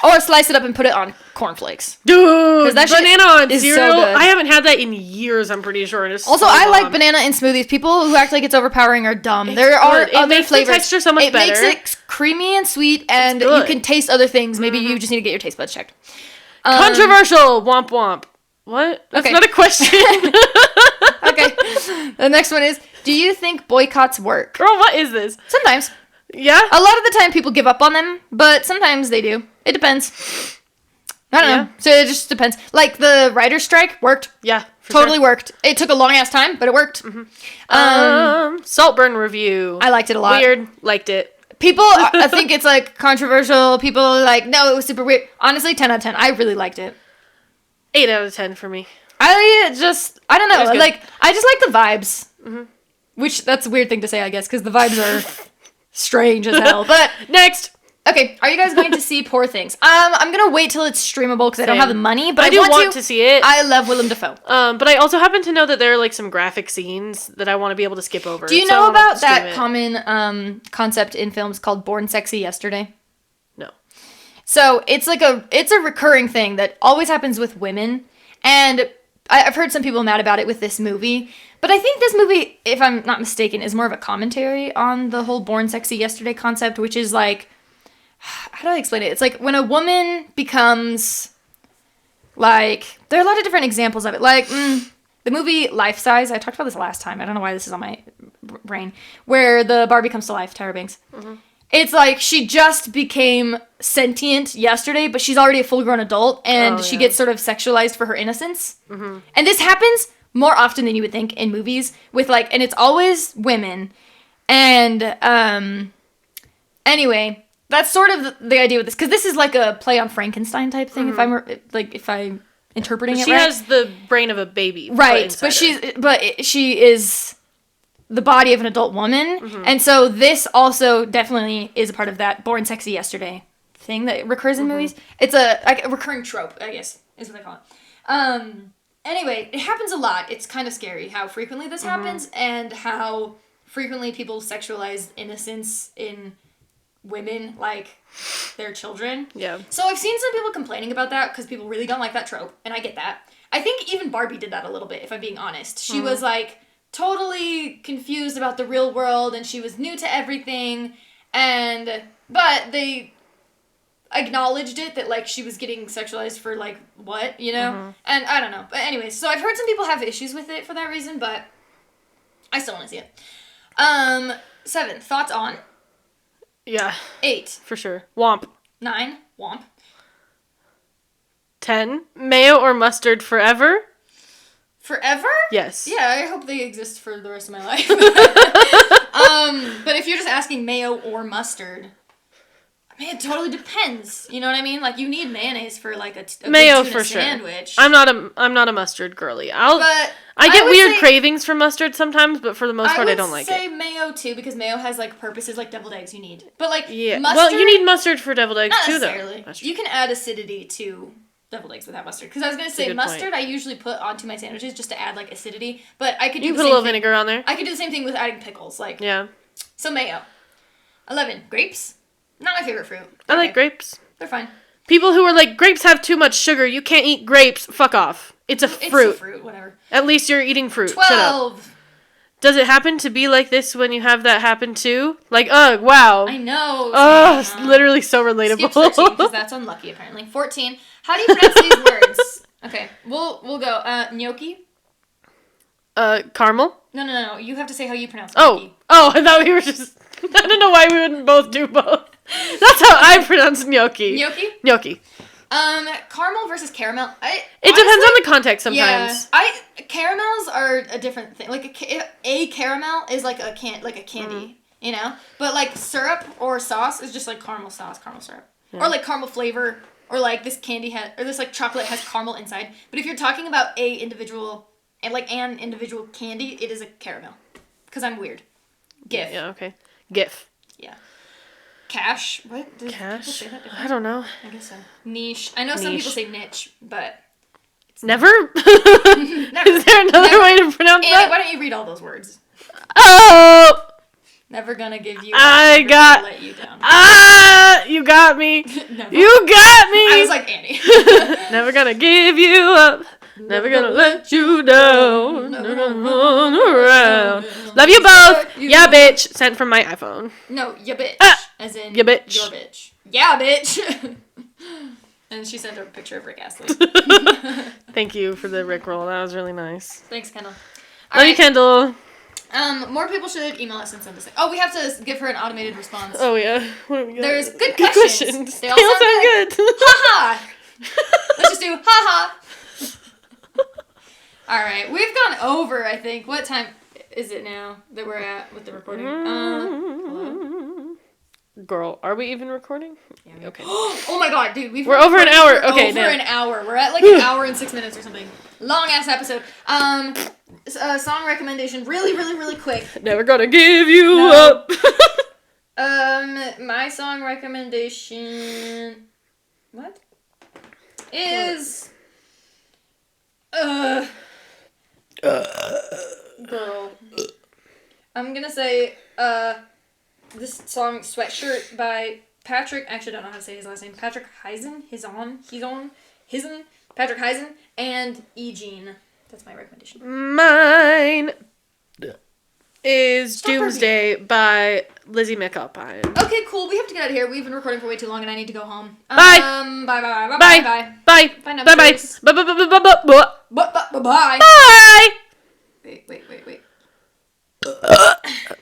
Or slice it up and put it on cornflakes. Dude, that banana on is cereal. so good. I haven't had that in years, I'm pretty sure. Also, I like banana in smoothies. People who act like it's overpowering are dumb. There are other makes flavors. The texture so much better. It makes it creamy and sweet, and you can taste other things. Maybe you just need to get your taste buds checked. Controversial. Womp womp. What? That's not a question. Okay. The next one is, do you think boycotts work? Girl, what is this? Sometimes. Yeah? A lot of the time people give up on them, but sometimes they do. It depends. I don't know. So it just depends. Like the writer's strike worked. Yeah. Totally worked. It took a long ass time, but it worked. Saltburn review. I liked it a lot. Weird. Liked it. People, I think it's like controversial. People are like, no, it was super weird. Honestly, 10 out of 10. I really liked it. 8 out of 10 for me. I don't know. Like, I just like the vibes. Mm-hmm. Which, that's a weird thing to say, I guess, because the vibes are strange as hell. But, next. Okay, are you guys going to see Poor Things? I'm going to wait till it's streamable because I don't have the money, but I do want to see it. I love Willem Dafoe. But I also happen to know that there are like some graphic scenes that I want to be able to skip over. Do you know about that common concept in films called Born Sexy Yesterday? No. So it's a recurring thing that always happens with women, and I've heard some people mad about it with this movie, but I think this movie, if I'm not mistaken, is more of a commentary on the whole Born Sexy Yesterday concept, which is like, how do I explain it? It's like when a woman becomes, like, there are a lot of different examples of it. Like, the movie Life Size, I talked about this last time. I don't know why this is on my brain. Where the Barbie comes to life, Tyra Banks. Mm-hmm. It's like she just became sentient yesterday, but she's already a full-grown adult, and she gets sort of sexualized for her innocence. Mm-hmm. And this happens more often than you would think in movies, with like, and it's always women. And anyway, that's sort of the idea with this, because this is like a play on Frankenstein type thing. Mm-hmm. if I'm interpreting it right. She has the brain of a baby, right? But she is the body of an adult woman, mm-hmm. and so this also definitely is a part of that Born Sexy Yesterday thing that recurs in movies. It's a recurring trope, I guess, is what they call it. Anyway, it happens a lot. It's kind of scary how frequently this happens, and how frequently people sexualize innocence in women, like their children. Yeah. So I've seen some people complaining about that because people really don't like that trope, and I get that. I think even Barbie did that a little bit, if I'm being honest. She was like totally confused about the real world, and she was new to everything, but they acknowledged it, that like she was getting sexualized for like what, you know? Mm-hmm. And I don't know. But anyways, so I've heard some people have issues with it for that reason, but I still want to see it. 7, thoughts on? Yeah. 8. For sure. Womp. 9, womp. 10, mayo or mustard forever? Forever? Yes. Yeah, I hope they exist for the rest of my life. But if you're just asking mayo or mustard, I mean, it totally depends. You know what I mean? Like, you need mayonnaise for like a mayo good tuna for sandwich. Sure. I'm not a mustard girly. I get weird cravings for mustard sometimes, but for the most part, I don't like it. I would say mayo too, because mayo has like purposes like deviled eggs you need. But like mustard, well, you need mustard for deviled eggs too, though. Not necessarily. You can add acidity to deviled eggs without mustard. Because I was gonna say mustard, I usually put onto my sandwiches just to add like acidity. But I could do. You put a little vinegar on there. I could do the same thing with adding pickles. Like yeah. So mayo. 11, grapes. Not my favorite fruit. I like grapes. They're fine. People who are like, grapes have too much sugar, you can't eat grapes, fuck off. It's a fruit. It's a fruit, whatever. At least you're eating fruit. 12. Shut up. Does it happen to be like this when you have that happen too? Like, ugh, wow. I know. It's literally so relatable. Skip 13, because that's unlucky, apparently. 14. How do you pronounce these words? Okay, we'll go. Gnocchi? Caramel? No. You have to say how you pronounce gnocchi. Oh, I thought we were just... I don't know why we wouldn't both do both. That's how I pronounce gnocchi. Gnocchi? Gnocchi. Caramel versus caramel. It depends on the context sometimes. Yeah, caramels are a different thing. Like a caramel is like a candy, you know. But like syrup or sauce is just like caramel sauce, caramel syrup, or like caramel flavor, or like this this like chocolate has caramel inside. But if you're talking about an individual candy, it is a caramel. Because I'm weird. GIF. Yeah. Okay. GIF. Yeah. Cash? What? Do Cash? people say that differently? I don't know. I guess so. Niche. I know some people say niche, but... Never? Never. Is there another way to pronounce that? Why don't you read all those words? Oh! Never gonna give you I up, got... let you down. You got me. Never. You got me. I was like, Annie. Never gonna give you up. Never gonna let you down. Never gonna run around. Love you both. Yeah, bitch. Sent from my iPhone. No, ya bitch. As in, ya bitch. Your bitch. Yeah, bitch. And she sent a picture of Rick Astley. Thank you for the Rickroll. That was really nice. Thanks, Kendall. Love you, Kendall. More people should email us and send us. Oh, we have to give her an automated response. Oh yeah. What have we got? There's good questions. They all sound good. good. Ha ha. Let's just do ha ha. All right, we've gone over. I think. What time is it now that we're at with the recording? Hello? Girl, are we even recording? Yeah. Okay. Oh my god, dude, we're over an hour. Okay, over an hour. We're at like an hour and 6 minutes or something. Long ass episode. Song recommendation, really quick. Never gonna give you up. My song recommendation. What? Is. Girl. I'm gonna say, this song, Sweatshirt by Patrick, actually don't know how to say his last name, Patrick Heisen, Patrick Heisen, and E. Jean. That's my recommendation. Mine is Doomsday by Lizzie McAlpine. Okay, cool. We have to get out of here. We've been recording for way too long and I need to go home. Bye. Bye. Bye. Bye. Bye. Bye. Bye. Bye. Bye. Bye. Wait.